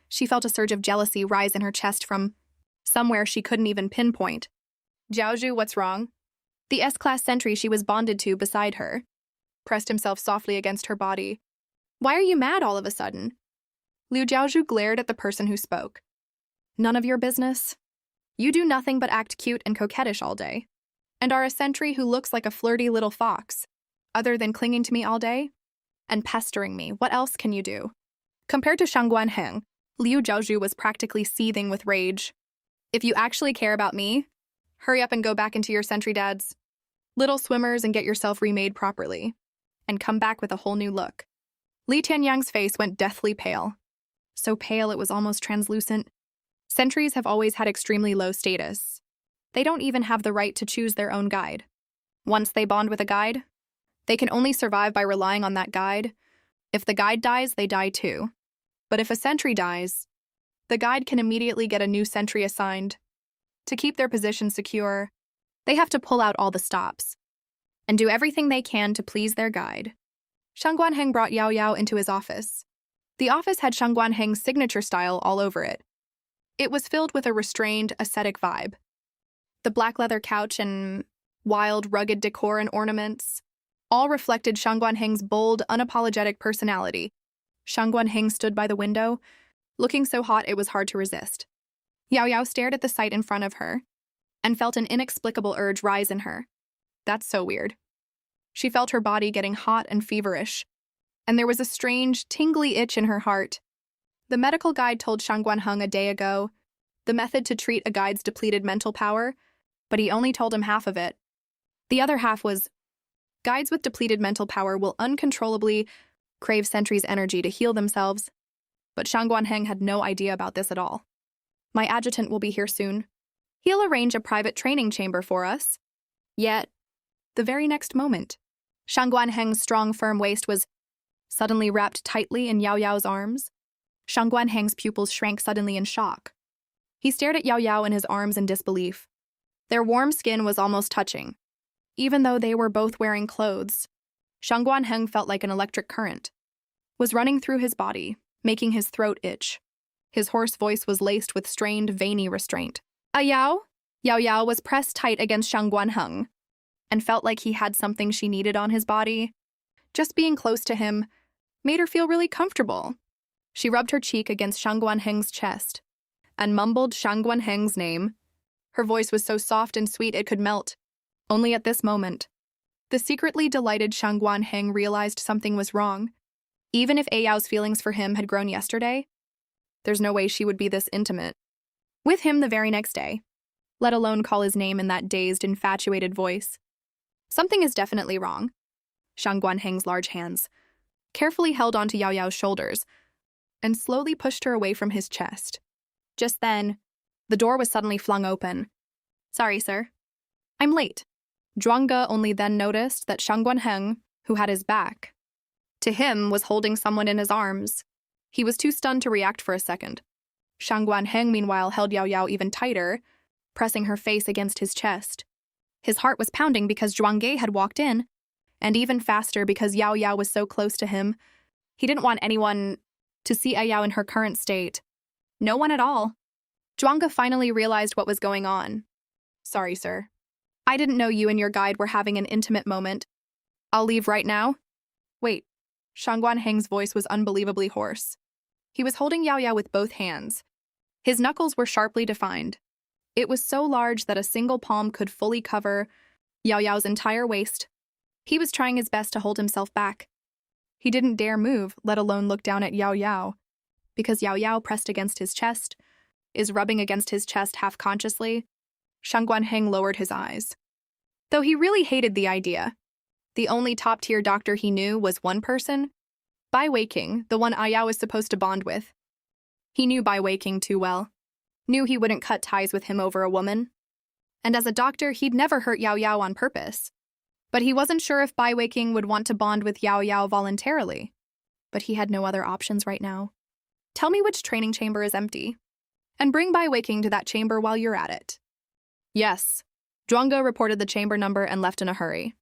She felt a surge of jealousy rise in her chest from somewhere she couldn't even pinpoint. Jiaozhu, what's wrong? The S-class sentry she was bonded to beside her pressed himself softly against her body. Why are you mad all of a sudden? Liu Jiaozhu glared at the person who spoke. None of your business. You do nothing but act cute and coquettish all day, and are a sentry who looks like a flirty little fox. Other than clinging to me all day and pestering me, what else can you do? Compared to Shangguan Heng, Liu Jiaozhu was practically seething with rage. If you actually care about me, hurry up and go back into your sentry dads, little swimmers, and get yourself remade properly, and come back with a whole new look. Li Tianyang's face went deathly pale. So pale it was almost translucent. Sentries have always had extremely low status. They don't even have the right to choose their own guide. Once they bond with a guide, they can only survive by relying on that guide. If the guide dies, they die too. But if a sentry dies, the guide can immediately get a new sentry assigned. To keep their position secure, they have to pull out all the stops and do everything they can to please their guide. Shangguan Heng brought Yao Yao into his office. The office had Shangguan Heng's signature style all over it. It was filled with a restrained, ascetic vibe. The black leather couch and wild, rugged decor and ornaments all reflected Shangguan Heng's bold, unapologetic personality. Shangguan Heng stood by the window, looking so hot it was hard to resist. Yao Yao stared at the sight in front of her and felt an inexplicable urge rise in her. That's so weird. She felt her body getting hot and feverish, and there was a strange, tingly itch in her heart. The medical guide told Shangguan Heng a day ago the method to treat a guide's depleted mental power, but he only told him half of it. The other half was, guides with depleted mental power will uncontrollably crave sentries' energy to heal themselves. But Shangguan Heng had no idea about this at all. My adjutant will be here soon. He'll arrange a private training chamber for us. Yet, the very next moment, Shangguan Heng's strong, firm waist was suddenly wrapped tightly in Yao Yao's arms. Shangguan Heng's pupils shrank suddenly in shock. He stared at Yao Yao in his arms in disbelief. Their warm skin was almost touching. Even though they were both wearing clothes, Shangguan Heng felt like an electric current was running through his body, making his throat itch. His hoarse voice was laced with strained, veiny restraint. Yao? Yao Yao was pressed tight against Shangguan Heng and felt like he had something she needed on his body. Just being close to him made her feel really comfortable. She rubbed her cheek against Shangguan Heng's chest and mumbled Shangguan Heng's name. Her voice was so soft and sweet it could melt. Only at this moment, the secretly delighted Shangguan Heng realized something was wrong. Even if Yao's feelings for him had grown yesterday, there's no way she would be this intimate with him the very next day, let alone call his name in that dazed, infatuated voice. Something is definitely wrong. Shangguan Heng's large hands carefully held onto Yao Yao's shoulders and slowly pushed her away from his chest. Just then, the door was suddenly flung open. Sorry, sir. I'm late. Zhuangge only then noticed that Shangguan Heng, who had his back to him, was holding someone in his arms. He was too stunned to react for a second. Shangguan Heng, meanwhile, held Yao Yao even tighter, pressing her face against his chest. His heart was pounding because Zhuangge had walked in, and even faster because Yao Yao was so close to him. He didn't want anyone to see Yao in her current state. No one at all. Zhuangge finally realized what was going on. Sorry, sir. I didn't know you and your guide were having an intimate moment. I'll leave right now. Wait. Shangguan Heng's voice was unbelievably hoarse. He was holding Yao Yao with both hands. His knuckles were sharply defined. It was so large that a single palm could fully cover Yao Yao's entire waist. He was trying his best to hold himself back. He didn't dare move, let alone look down at Yao Yao, because Yao Yao pressed against his chest, is rubbing against his chest half-consciously. Shangguan Heng lowered his eyes. Though he really hated the idea, the only top-tier doctor he knew was one person, Bai Weiqing, the one Yao was supposed to bond with. He knew Bai Weiqing too well, knew he wouldn't cut ties with him over a woman. And as a doctor, he'd never hurt Yao Yao on purpose. But he wasn't sure if Bai Weiqing would want to bond with Yao Yao voluntarily. But he had no other options right now. Tell me which training chamber is empty, and bring Bai Weiqing to that chamber while you're at it. Yes. Zhuangge reported the chamber number and left in a hurry.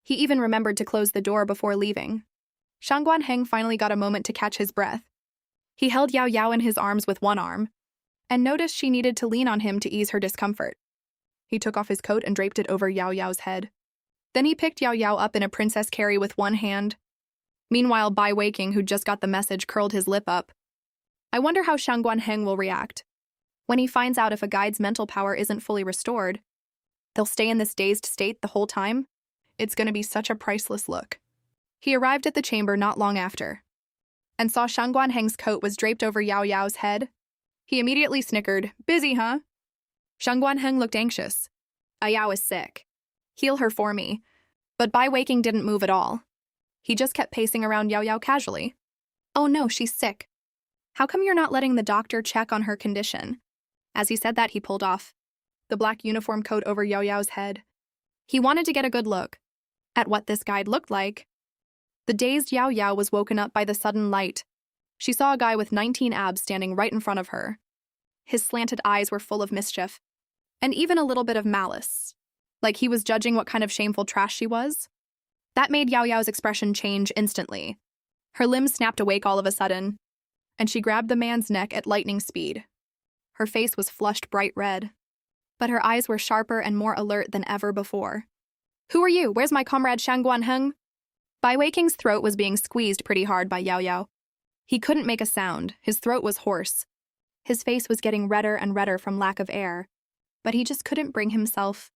He even remembered to close the door before leaving. Shangguan Heng finally got a moment to catch his breath. He held Yao Yao in his arms with one arm, and noticed she needed to lean on him to ease her discomfort. He took off his coat and draped it over Yao Yao's head. Then he picked Yao Yao up in a princess carry with one hand Meanwhile, Bai Weiqing, who just got the message, curled his lip up. I wonder how Shang Guanheng will react. When he finds out if a guide's mental power isn't fully restored, they'll stay in this dazed state the whole time? It's gonna be such a priceless look. He arrived at the chamber not long after, and saw Shang Guanheng's coat was draped over Yao Yao's head. He immediately snickered. Busy, huh? Shang Guanheng looked anxious. Yao is sick. Heal her for me. But Bai Weiqing didn't move at all. He just kept pacing around Yao Yao casually. Oh no, she's sick. How come you're not letting the doctor check on her condition? As he said that, he pulled off the black uniform coat over Yao Yao's head. He wanted to get a good look at what this guide looked like. The dazed Yao Yao was woken up by the sudden light. She saw a guy with 19 abs standing right in front of her. His slanted eyes were full of mischief, and even a little bit of malice, like he was judging what kind of shameful trash she was. That made Yao Yao's expression change instantly. Her limbs snapped awake all of a sudden, and she grabbed the man's neck at lightning speed. Her face was flushed bright red, but her eyes were sharper and more alert than ever before. Who are you? Where's my comrade Shang Guanheng? Bai Weiqing's throat was being squeezed pretty hard by Yao Yao. He couldn't make a sound. His throat was hoarse. His face was getting redder and redder from lack of air, but he just couldn't bring himself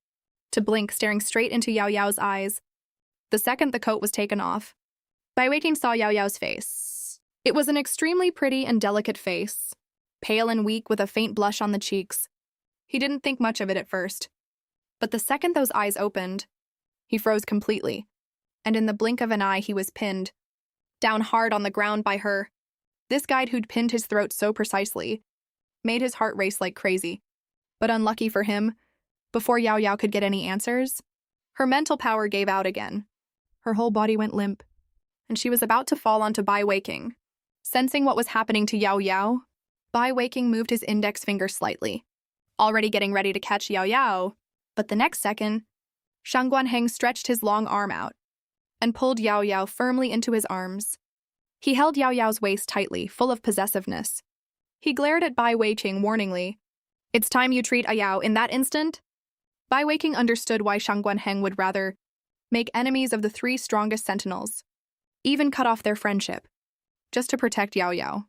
to blink, staring straight into Yao Yao's eyes. The second the coat was taken off, Bai Weiqing saw Yao Yao's face. It was an extremely pretty and delicate face, pale and weak with a faint blush on the cheeks. He didn't think much of it at first, but the second those eyes opened, he froze completely, and in the blink of an eye he was pinned down hard on the ground by her. This guide who'd pinned his throat so precisely made his heart race like crazy. But unlucky for him, before Yao Yao could get any answers, her mental power gave out again. Her whole body went limp, and she was about to fall onto Bai Weiqing. Sensing what was happening to Yao Yao, Bai Weiqing moved his index finger slightly, already getting ready to catch Yao Yao, but the next second, Shang Guanheng stretched his long arm out and pulled Yao Yao firmly into his arms. He held Yao Yao's waist tightly, full of possessiveness. He glared at Bai Weiqing warningly. It's time you treat Yao in that instant? Bai Weiqing understood why Shang Guanheng would rather make enemies of the 3 strongest sentinels, even cut off their friendship, just to protect Yao Yao.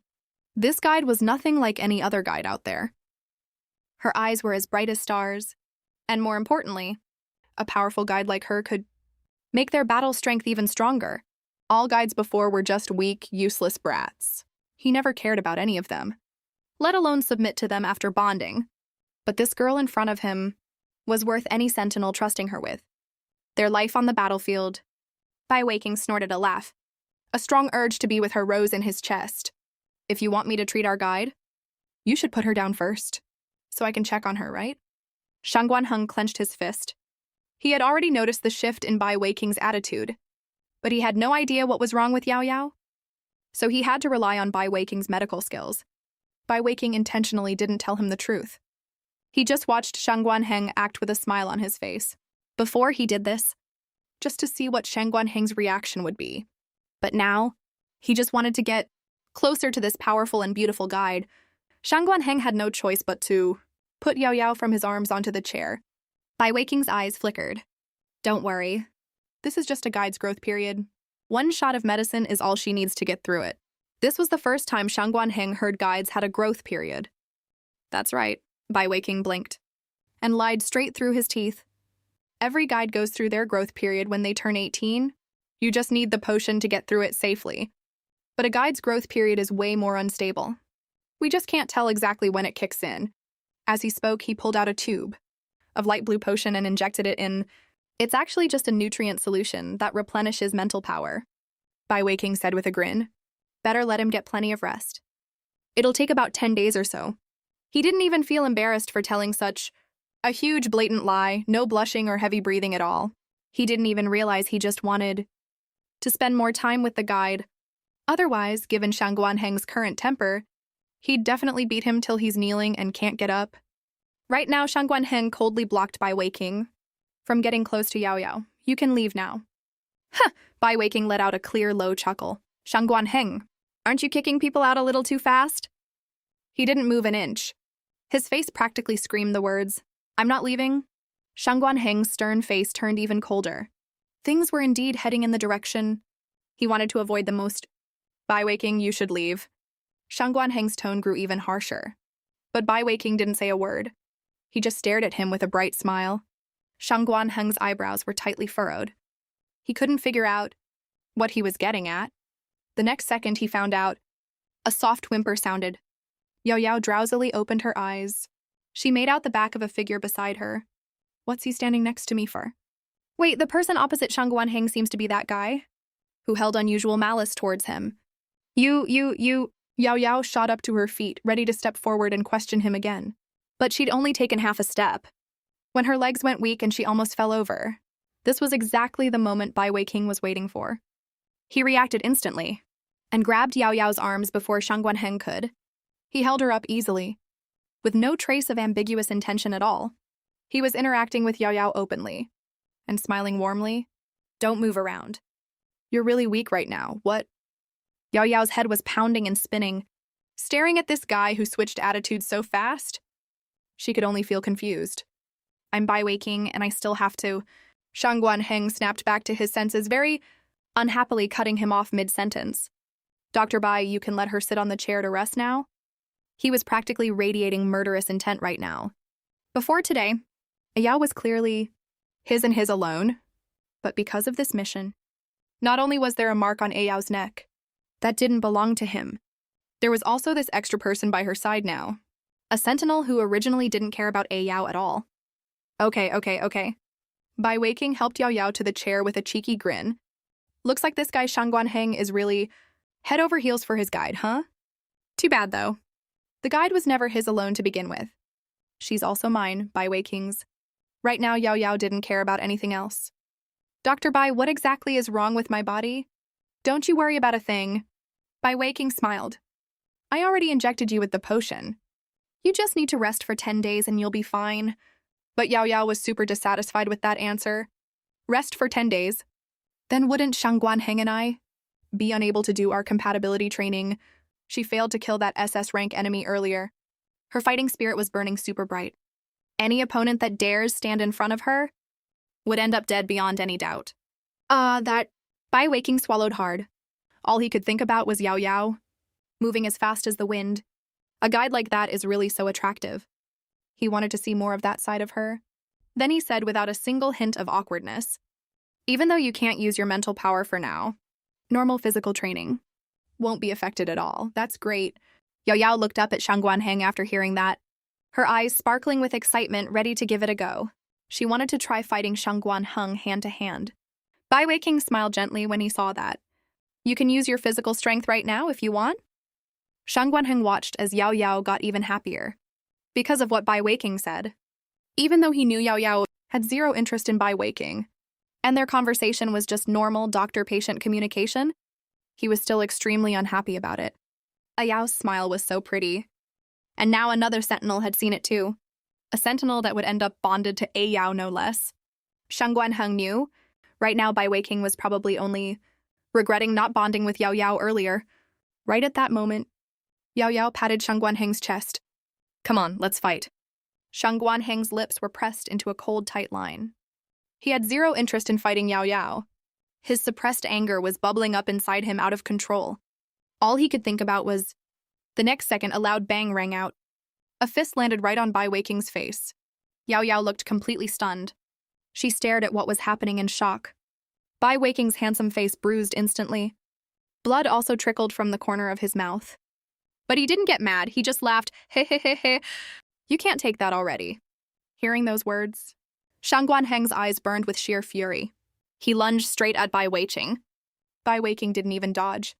This guide was nothing like any other guide out there. Her eyes were as bright as stars, and more importantly, a powerful guide like her could make their battle strength even stronger. All guides before were just weak, useless brats. He never cared about any of them, let alone submit to them after bonding. But this girl in front of him was worth any sentinel trusting her with. Their life on the battlefield. Bai Weiqing snorted a laugh. A strong urge to be with her rose in his chest. If you want me to treat our guide, you should put her down first, so I can check on her, right? Shang Guanheng clenched his fist. He had already noticed the shift in Bai Weiqing's attitude, but he had no idea what was wrong with Yao Yao, so he had to rely on Bai Weiqing's medical skills. Bai Weiqing intentionally didn't tell him the truth. He just watched Shang Guanheng act with a smile on his face. Before he did this, just to see what Shang Guanheng's reaction would be. But now, he just wanted to get closer to this powerful and beautiful guide. Shang Guanheng had no choice but to put Yao Yao from his arms onto the chair. Bai Weiqing's eyes flickered. Don't worry. This is just a guide's growth period. 1 shot of medicine is all she needs to get through it. This was the first time Shang Guanheng heard guides had a growth period. That's right, Bai Weiqing blinked and lied straight through his teeth. Every guide goes through their growth period when they turn 18. You just need the potion to get through it safely. But a guide's growth period is way more unstable. We just can't tell exactly when it kicks in. As he spoke, he pulled out a tube of light blue potion and injected it in. It's actually just a nutrient solution that replenishes mental power, Bai Weiqing said with a grin. Better let him get plenty of rest. It'll take about 10 days or so. He didn't even feel embarrassed for telling such a huge blatant lie, no blushing or heavy breathing at all. He didn't even realize he just wanted to spend more time with the guide. Otherwise, given Shang Guanheng's current temper, he'd definitely beat him till he's kneeling and can't get up. Right now, Shang Guanheng coldly blocked Bai Weiqing from getting close to Yao Yao. You can leave now. Huh! Bai Weiqing let out a clear, low chuckle. Shang Guanheng, aren't you kicking people out a little too fast? He didn't move an inch. His face practically screamed the words, I'm not leaving. Shang Guanheng's stern face turned even colder. Things were indeed heading in the direction He wanted to avoid the most. Bai Weiqing, you should leave. Shang Guanheng's tone grew even harsher. But Bai Weiqing didn't say a word. He just stared at him with a bright smile. Shang Guanheng's eyebrows were tightly furrowed. He couldn't figure out what he was getting at. The next second he found out. A soft whimper sounded. Yao Yao drowsily opened her eyes. She made out the back of a figure beside her. What's he standing next to me for? Wait, the person opposite Shang Guanheng seems to be that guy who held unusual malice towards him. You. Yao Yao shot up to her feet, ready to step forward and question him again. But she'd only taken half a step when her legs went weak and she almost fell over. This was exactly the moment Bai Weiqing was waiting for. He reacted instantly and grabbed Yao Yao's arms before Shang Guanheng could. He held her up easily, with no trace of ambiguous intention at all. He was interacting with Yao Yao openly and smiling warmly. Don't move around. You're really weak right now. What? Yao Yao's head was pounding and spinning, staring at this guy who switched attitudes so fast. She could only feel confused. I'm Bai Weiqing, and I still have to. Shang Guanheng snapped back to his senses, very unhappily cutting him off mid-sentence. Dr. Bai, you can let her sit on the chair to rest now? He was practically radiating murderous intent right now. Before today, Yao was clearly his and his alone, but because of this mission, not only was there a mark on Yao's neck that didn't belong to him, there was also this extra person by her side now, a sentinel who originally didn't care about Yao at all. Okay. Bai Weiqing helped Yao Yao to the chair with a cheeky grin. Looks like this guy Shang Guanheng is really head over heels for his guide, huh? Too bad, though. The guide was never his alone to begin with. She's also mine, Bai Weiqing's. Right now, Yao Yao didn't care about anything else. Dr. Bai, what exactly is wrong with my body? Don't you worry about a thing. Bai Weiqing smiled. I already injected you with the potion. You just need to rest for 10 days and you'll be fine. But Yao Yao was super dissatisfied with that answer. Rest for 10 days? Then wouldn't Shang Guanheng and I be unable to do our compatibility training? She failed to kill that SS rank enemy earlier. Her fighting spirit was burning super bright. Any opponent that dares stand in front of her would end up dead beyond any doubt. That Bai Weiqing swallowed hard. All he could think about was Yao Yao, moving as fast as the wind. A guide like that is really so attractive. He wanted to see more of that side of her. Then he said without a single hint of awkwardness, even though you can't use your mental power for now, normal physical training won't be affected at all. That's great. Yao Yao looked up at Shang Guanheng after hearing that, her eyes sparkling with excitement, ready to give it a go. She wanted to try fighting Shang Guanheng hand to hand. Bai Weiqing smiled gently when he saw that. You can use your physical strength right now if you want. Shang Guanheng watched as Yao Yao got even happier because of what Bai Weiqing said. Even though he knew Yao Yao had zero interest in Bai Weiqing, and their conversation was just normal doctor-patient communication, he was still extremely unhappy about it. Yao's smile was so pretty. And now another sentinel had seen it too. A sentinel that would end up bonded to Yao no less. Shang Guanheng knew. Right now Bai Weiqing was probably only regretting not bonding with Yao Yao earlier. Right at that moment, Yao Yao patted Shang Guanheng's chest. Come on, let's fight. Shang Guanheng's lips were pressed into a cold, tight line. He had zero interest in fighting Yao Yao. His suppressed anger was bubbling up inside him out of control. All he could think about was... The next second, a loud bang rang out. A fist landed right on Bai Weiqing's face. Yao Yao looked completely stunned. She stared at what was happening in shock. Bai Weiqing's handsome face bruised instantly. Blood also trickled from the corner of his mouth. But he didn't get mad, he just laughed, he. You can't take that already. Hearing those words, Shang Guanheng's eyes burned with sheer fury. He lunged straight at Bai Weiqing. Bai Weiqing didn't even dodge.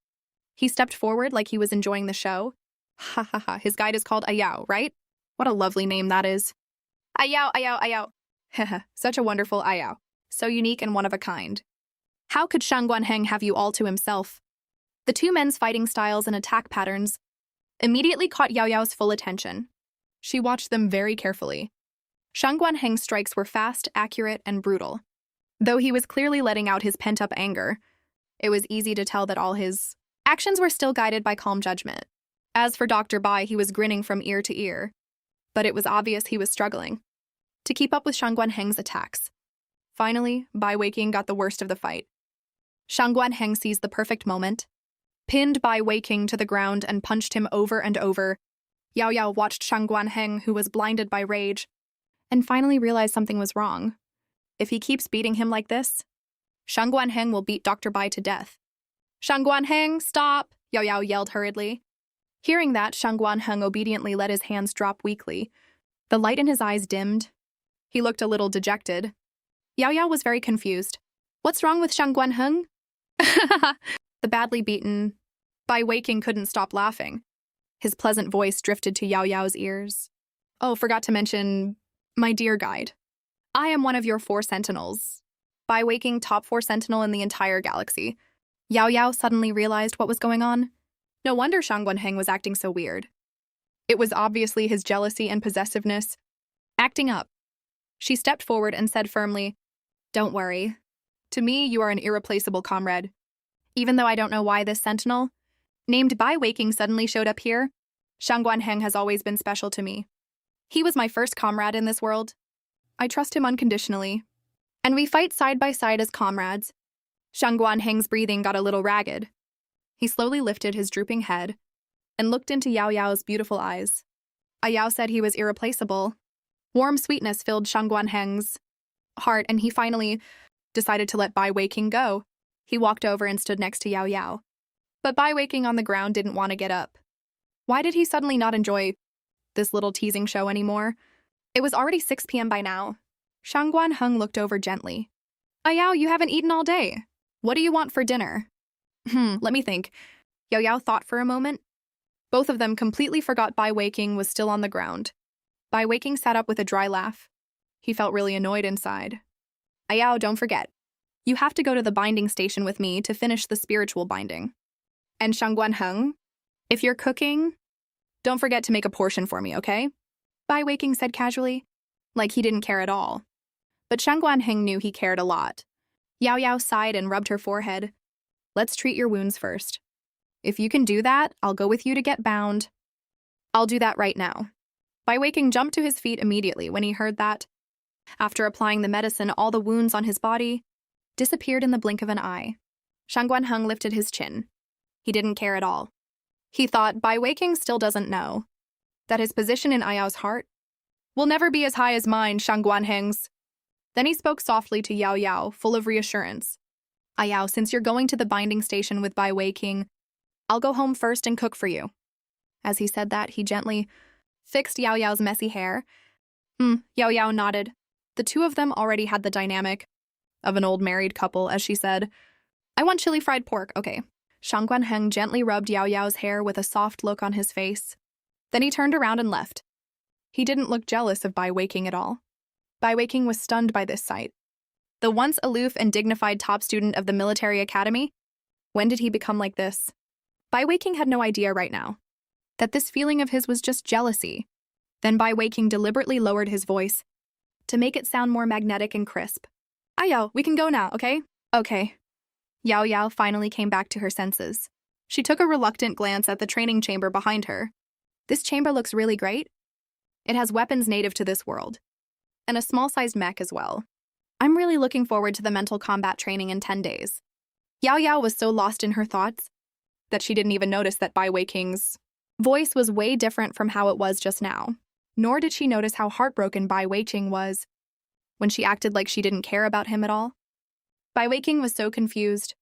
He stepped forward like he was enjoying the show. Ha. His guide is called Yao, right? What a lovely name that is. Yao. Such a wonderful Yao. So unique and one of a kind. How could Shang Guanheng have you all to himself? The two men's fighting styles and attack patterns immediately caught Yao Yao's full attention. She watched them very carefully. Shang Guanheng's strikes were fast, accurate, and brutal. Though he was clearly letting out his pent-up anger, it was easy to tell that all his actions were still guided by calm judgment. As for Dr. Bai, he was grinning from ear to ear, but it was obvious he was struggling to keep up with Shang Guanheng's attacks. Finally, Bai Weiqing got the worst of the fight. Shang Guanheng seized the perfect moment, pinned Bai Weiqing to the ground and punched him over and over. Yao Yao watched Shang Guanheng, who was blinded by rage, and finally realized something was wrong. If he keeps beating him like this, Shang Guanheng will beat Dr. Bai to death. Shang Guanheng, stop! Yao Yao yelled hurriedly. Hearing that, Shang Guanheng obediently let his hands drop weakly. The light in his eyes dimmed. He looked a little dejected. Yao Yao was very confused. What's wrong with Shang Guanheng? The badly beaten Bai Weiqing couldn't stop laughing. His pleasant voice drifted to Yao Yao's ears. Oh, forgot to mention, my dear guide. I am one of your 4 sentinels. Bai Weiqing, top 4 sentinel in the entire galaxy. Yao Yao suddenly realized what was going on. No wonder Shang Guanheng was acting so weird. It was obviously his jealousy and possessiveness acting up. She stepped forward and said firmly, "Don't worry. To me, you are an irreplaceable comrade. Even though I don't know why this sentinel, named Bai Weiqing, suddenly showed up here, Shang Guanheng has always been special to me. He was my first comrade in this world. I trust him unconditionally. And we fight side by side as comrades." Shang Guanheng's breathing got a little ragged. He slowly lifted his drooping head and looked into Yao Yao's beautiful eyes. Yao said he was irreplaceable. Warm sweetness filled Shang Guanheng's heart, and he finally decided to let Bai Weiqing go. He walked over and stood next to Yao Yao. But Bai Weiqing on the ground didn't want to get up. Why did he suddenly not enjoy this little teasing show anymore? It was already 6 p.m. by now. Shang Guanheng looked over gently. Yao, you haven't eaten all day. What do you want for dinner? Let me think. Yao Yao thought for a moment. Both of them completely forgot Bai Weiqing was still on the ground. Bai Weiqing sat up with a dry laugh. He felt really annoyed inside. Yao, don't forget. You have to go to the binding station with me to finish the spiritual binding. And Shang Guanheng, if you're cooking, don't forget to make a portion for me, okay? Bai Weiqing said casually, like he didn't care at all. But Shang Guanheng knew he cared a lot. Yao Yao sighed and rubbed her forehead. Let's treat your wounds first. If you can do that, I'll go with you to get bound. I'll do that right now. Bai Weiqing jumped to his feet immediately when he heard that. After applying the medicine, all the wounds on his body disappeared in the blink of an eye. Shang Guanheng lifted his chin. He didn't care at all. He thought Bai Weiqing still doesn't know that his position in Yao's heart will never be as high as mine, Shang Guanheng's. Then he spoke softly to Yao Yao, full of reassurance. Yao, since you're going to the binding station with Bai Weiqing, I'll go home first and cook for you. As he said that, he gently fixed Yao Yao's messy hair. Yao Yao nodded. The two of them already had the dynamic of an old married couple, as she said, I want chili fried pork, okay. Shang Guanheng gently rubbed Yao Yao's hair with a soft look on his face. Then he turned around and left. He didn't look jealous of Bai Weiqing at all. Bai Weiqing was stunned by this sight. The once aloof and dignified top student of the military academy? When did he become like this? Bai Weiqing had no idea right now that this feeling of his was just jealousy. Then Bai Weiqing deliberately lowered his voice to make it sound more magnetic and crisp. Yao, we can go now, okay? Okay. Yao Yao finally came back to her senses. She took a reluctant glance at the training chamber behind her. This chamber looks really great. It has weapons native to this world, and a small-sized mech as well. I'm really looking forward to the mental combat training in 10 days. Yao Yao was so lost in her thoughts that she didn't even notice that Bai Weiqing's voice was way different from how it was just now. Nor did she notice how heartbroken Bai Weiqing was when she acted like she didn't care about him at all. Bai Weiqing was so confused.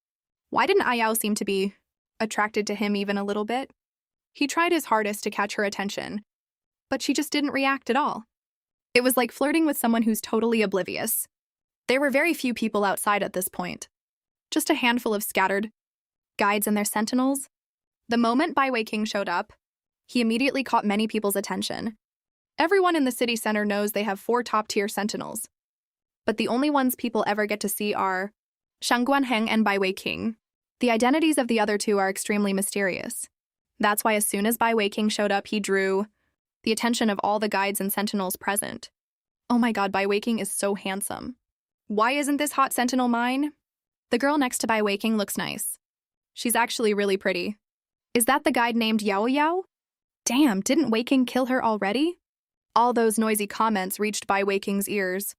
Why didn't Yao seem to be attracted to him even a little bit? He tried his hardest to catch her attention, but she just didn't react at all. It was like flirting with someone who's totally oblivious. There were very few people outside at this point. Just a handful of scattered guides and their sentinels. The moment Bai Weiqing showed up, he immediately caught many people's attention. Everyone in the city center knows they have 4 top-tier sentinels. But the only ones people ever get to see are Shang Guanheng and Bai Weiqing. The identities of the other 2 are extremely mysterious. That's why as soon as Bai Weiqing showed up, he drew the attention of all the guides and sentinels present. Oh my god, Bai Weiqing is so handsome. Why isn't this hot sentinel mine? The girl next to Bai Weiqing looks nice. She's actually really pretty. Is that the guide named Yao Yao? Damn, didn't Weiqing kill her already? All those noisy comments reached Bai Weiqing's ears.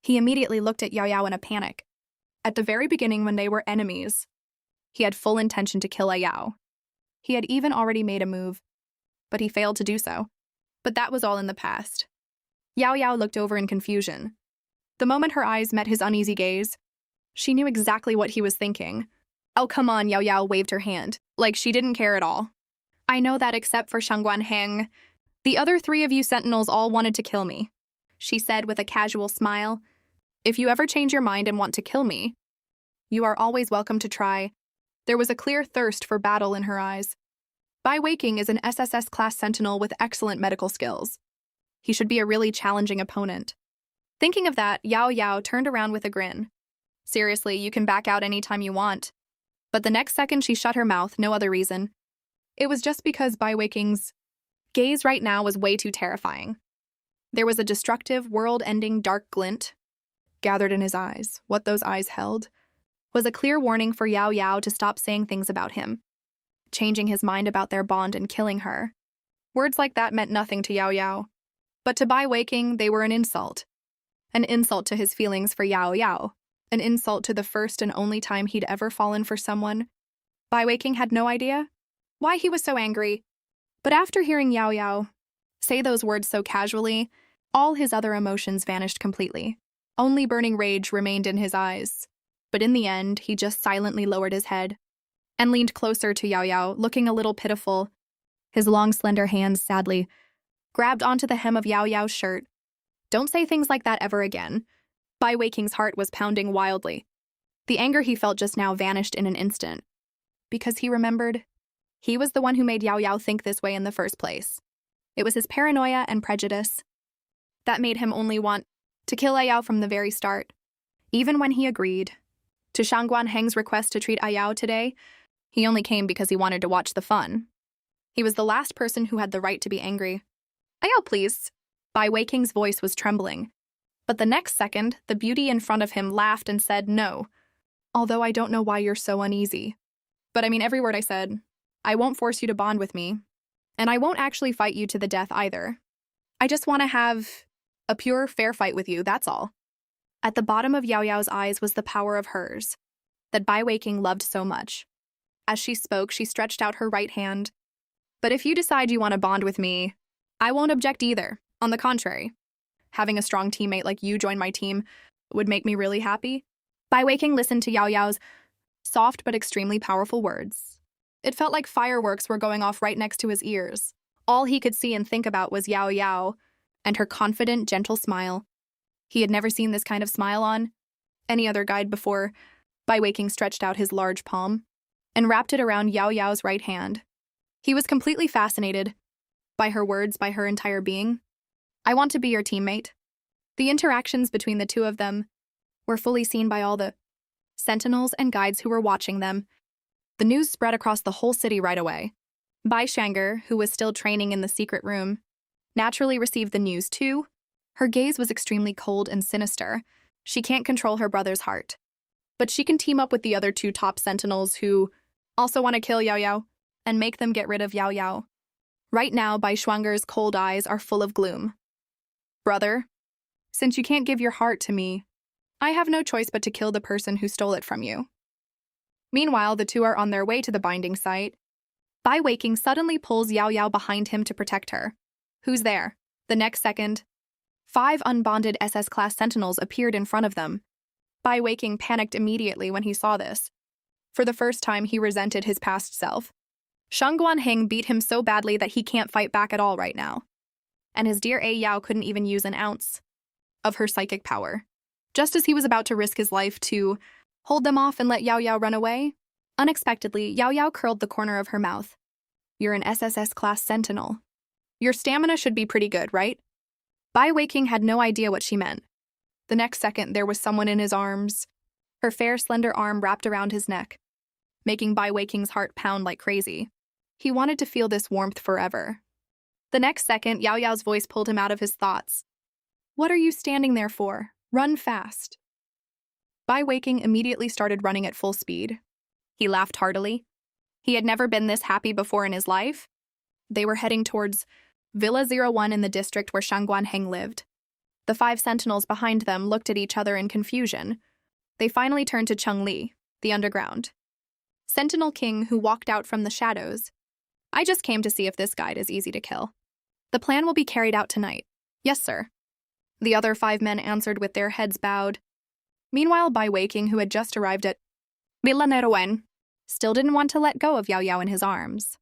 He immediately looked at Yao Yao in a panic. At the very beginning when they were enemies, he had full intention to kill Ayao. He had even already made a move, but he failed to do so. But that was all in the past. Yao Yao looked over in confusion. The moment her eyes met his uneasy gaze, she knew exactly what he was thinking. Oh, come on, Yao Yao waved her hand, like she didn't care at all. I know that except for Shangguan Heng. The other 3 of you sentinels all wanted to kill me, she said with a casual smile. If you ever change your mind and want to kill me, you are always welcome to try. There was a clear thirst for battle in her eyes. Bai Weiqing is an SSS-class sentinel with excellent medical skills. He should be a really challenging opponent. Thinking of that, Yao Yao turned around with a grin. Seriously, you can back out anytime you want. But the next second she shut her mouth, no other reason. It was just because Bai Weiqing's gaze right now was way too terrifying. There was a destructive, world-ending dark glint gathered in his eyes. What those eyes held was a clear warning for Yao Yao to stop saying things about him, changing his mind about their bond and killing her. Words like that meant nothing to Yao Yao. But to Bai Weiqing, they were an insult. An insult to his feelings for Yao Yao. An insult to the first and only time he'd ever fallen for someone. Bai Weiqing had no idea why he was so angry. But after hearing Yao Yao say those words so casually, all his other emotions vanished completely. Only burning rage remained in his eyes. But in the end, he just silently lowered his head and leaned closer to Yao Yao, looking a little pitiful. His long, slender hands sadly grabbed onto the hem of Yao Yao's shirt. Don't say things like that ever again. Bai Weiqing's heart was pounding wildly. The anger he felt just now vanished in an instant. Because he remembered, he was the one who made Yao Yao think this way in the first place. It was his paranoia and prejudice that made him only want to kill Ayao from the very start. Even when he agreed to Shangguan Heng's request to treat Ayao today, he only came because he wanted to watch the fun. He was the last person who had the right to be angry. Ayao, please. Bai Weiqing's voice was trembling. But the next second, the beauty in front of him laughed and said no. Although I don't know why you're so uneasy. But I mean every word I said. I won't force you to bond with me. And I won't actually fight you to the death either. I just want to have a pure, fair fight with you, that's all. At the bottom of Yao Yao's eyes was the power of hers, that Bai Weiqing loved so much. As she spoke, she stretched out her right hand. But if you decide you want to bond with me, I won't object either. On the contrary, having a strong teammate like you join my team would make me really happy. Bai Weiqing listened to Yao Yao's soft but extremely powerful words. It felt like fireworks were going off right next to his ears. All he could see and think about was Yao Yao and her confident, gentle smile. He had never seen this kind of smile on any other guide before. Bai Weiqing stretched out his large palm and wrapped it around Yao Yao's right hand. He was completely fascinated by her words, by her entire being. I want to be your teammate. The interactions between the two of them were fully seen by all the sentinels and guides who were watching them. The news spread across the whole city right away. Bai Shanger, who was still training in the secret room, naturally received the news too. Her gaze was extremely cold and sinister. She can't control her brother's heart. But she can team up with the other 2 top sentinels who also want to kill Yao Yao and make them get rid of Yao Yao. Right now, Bai Shuanger's cold eyes are full of gloom. Brother, since you can't give your heart to me, I have no choice but to kill the person who stole it from you. Meanwhile, the 2 are on their way to the binding site. Bai Weiqing suddenly pulls Yao Yao behind him to protect her. Who's there? The next second, 5 unbonded SS-class sentinels appeared in front of them. Bai Weiqing panicked immediately when he saw this. For the first time, he resented his past self. Shangguan Heng beat him so badly that he can't fight back at all right now. And his dear A Yao couldn't even use an ounce of her psychic power. Just as he was about to risk his life to hold them off and let Yao Yao run away, unexpectedly, Yao Yao curled the corner of her mouth. You're an SSS-class sentinel. Your stamina should be pretty good, right? Bai Weiqing had no idea what she meant. The next second, there was someone in his arms. Her fair, slender arm wrapped around his neck, making Bai Weiqing's heart pound like crazy. He wanted to feel this warmth forever. The next second, Yao Yao's voice pulled him out of his thoughts. What are you standing there for? Run fast. Bai Weiqing immediately started running at full speed. He laughed heartily. He had never been this happy before in his life. They were heading towards Villa 01 in the district where Shangguan Heng lived. The 5 sentinels behind them looked at each other in confusion. They finally turned to Chung Li, the underground Sentinel King who walked out from the shadows. I just came to see if this guide is easy to kill. The plan will be carried out tonight. Yes, sir. The other 5 men answered with their heads bowed. Meanwhile, Bai Weiqing, who had just arrived at Villa Nerowen, still didn't want to let go of Yao Yao in his arms.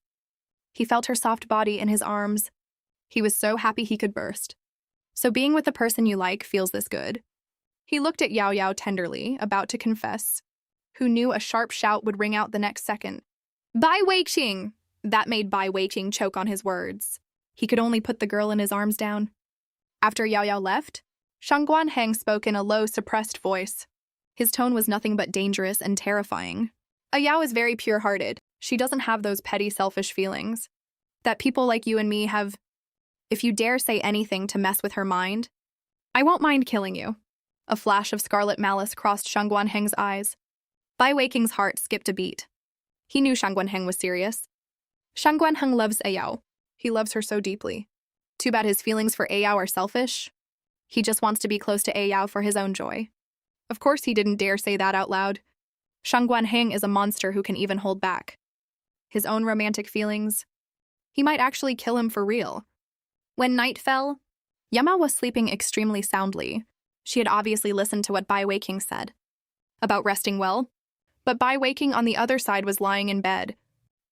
He felt her soft body in his arms. He was so happy he could burst. So being with the person you like feels this good. He looked at Yao Yao tenderly, about to confess, who knew a sharp shout would ring out the next second. Bai Weiqing! That made Bai Weiqing choke on his words. He could only put the girl in his arms down. After Yao Yao left, Shangguan Heng spoke in a low, suppressed voice. His tone was nothing but dangerous and terrifying. A Yao is very pure-hearted. She doesn't have those petty, selfish feelings that people like you and me have. If you dare say anything to mess with her mind, I won't mind killing you. A flash of scarlet malice crossed Shangguan Heng's eyes. Bai Weiqing's heart skipped a beat. He knew Shangguan Heng was serious. Shangguan Heng loves A Yao. He loves her so deeply. Too bad his feelings for A Yao are selfish. He just wants to be close to A Yao for his own joy. Of course he didn't dare say that out loud. Shangguan Heng is a monster who can even hold back his own romantic feelings. He might actually kill him for real. When night fell, Yama was sleeping extremely soundly. She had obviously listened to what Bai Weiqing said about resting well, but Bai Weiqing on the other side was lying in bed.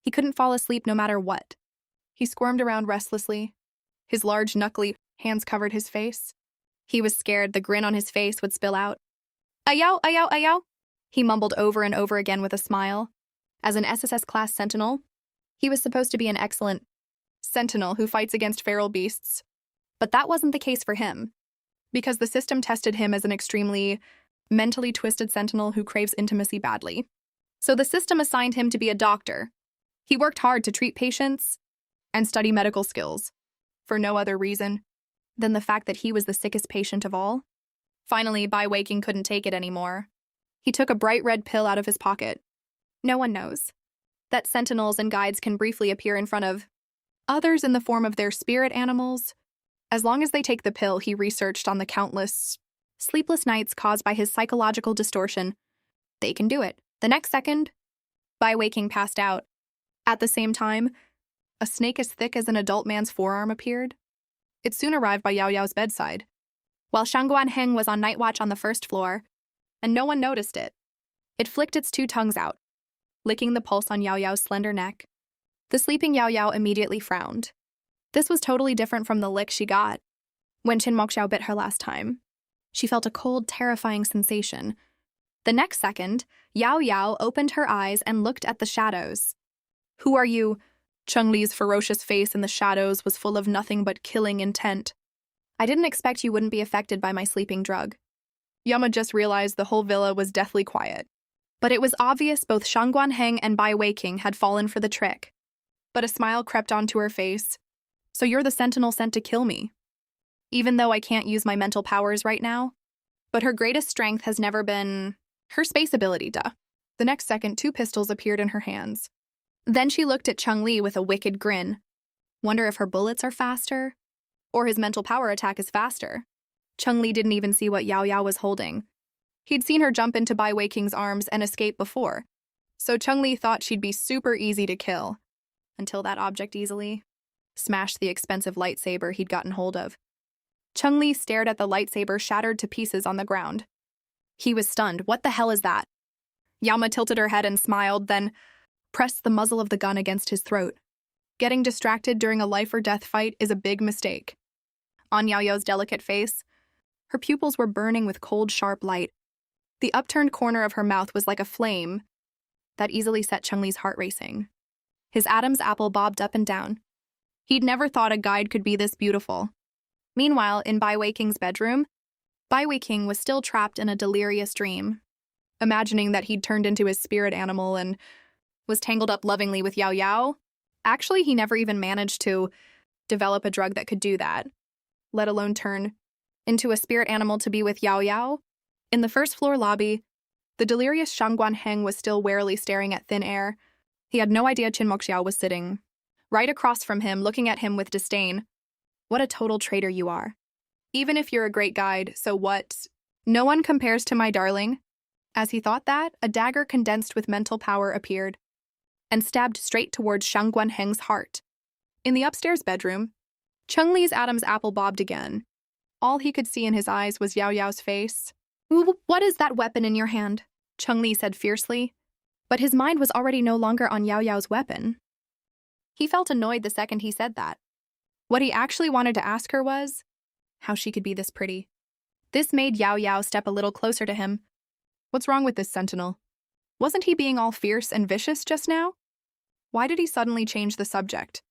He couldn't fall asleep no matter what. He squirmed around restlessly. His large, knuckly hands covered his face. He was scared the grin on his face would spill out. Ayao, ayao, ayao, he mumbled over and over again with a smile. As an SSS-class sentinel, he was supposed to be an excellent sentinel who fights against feral beasts. But that wasn't the case for him, because the system tested him as an extremely mentally twisted sentinel who craves intimacy badly. So the system assigned him to be a doctor. He worked hard to treat patients and study medical skills, for no other reason than the fact that he was the sickest patient of all. Finally, Bai Weiqing couldn't take it anymore. He took a bright red pill out of his pocket. No one knows that sentinels and guides can briefly appear in front of others in the form of their spirit animals. As long as they take the pill, he researched on the countless sleepless nights caused by his psychological distortion. They can do it. The next second, Bai Weiqing passed out. At the same time, a snake as thick as an adult man's forearm appeared. It soon arrived by Yao Yao's bedside, while Shangguan Heng was on night watch on the first floor, and no one noticed it. It flicked its 2 tongues out, licking the pulse on Yao Yao's slender neck. The sleeping Yao Yao immediately frowned. This was totally different from the lick she got when Qin Moxiao bit her last time. She felt a cold, terrifying sensation. The next second, Yao Yao opened her eyes and looked at the shadows. Who are you? Chung Li's ferocious face in the shadows was full of nothing but killing intent. I didn't expect you wouldn't be affected by my sleeping drug. Yama just realized the whole villa was deathly quiet. But it was obvious both Shangguan Heng and Bai Weiqing had fallen for the trick. But a smile crept onto her face. So you're the sentinel sent to kill me. Even though I can't use my mental powers right now. But her greatest strength has never been her space ability, duh. The next second, 2 pistols appeared in her hands. Then she looked at Chung Li with a wicked grin. Wonder if her bullets are faster? Or his mental power attack is faster? Chung Li didn't even see what Yao Yao was holding. He'd seen her jump into Bai Weiqing's arms and escape before. So Chung Li thought she'd be super easy to kill. Until that object easily smashed the expensive lightsaber he'd gotten hold of. Chung Li stared at the lightsaber shattered to pieces on the ground. He was stunned. What the hell is that? Yama tilted her head and smiled, then pressed the muzzle of the gun against his throat. Getting distracted during a life-or-death fight is a big mistake. On Yao Yao's delicate face, her pupils were burning with cold, sharp light. The upturned corner of her mouth was like a flame that easily set Chung Li's heart racing. His Adam's apple bobbed up and down. He'd never thought a guide could be this beautiful. Meanwhile, in Bai Weiqing's bedroom, Bai Weiqing was still trapped in a delirious dream, imagining that he'd turned into his spirit animal and was tangled up lovingly with Yao Yao. Actually, he never even managed to develop a drug that could do that, let alone turn into a spirit animal to be with Yao Yao. In the first floor lobby, the delirious Shangguan Heng was still warily staring at thin air. He had no idea Qin Moxiao was sitting right across from him, looking at him with disdain. What a total traitor you are. Even if you're a great guide, so what? No one compares to my darling. As he thought that, a dagger condensed with mental power appeared and stabbed straight towards Shang Guanheng's heart. In the upstairs bedroom, Chung Li's Adam's apple bobbed again. All he could see in his eyes was Yao Yao's face. "What is that weapon in your hand?" Chung Li said fiercely, but his mind was already no longer on Yao Yao's weapon. He felt annoyed the second he said that. What he actually wanted to ask her was how she could be this pretty. This made Yao Yao step a little closer to him. What's wrong with this sentinel? Wasn't he being all fierce and vicious just now? Why did he suddenly change the subject?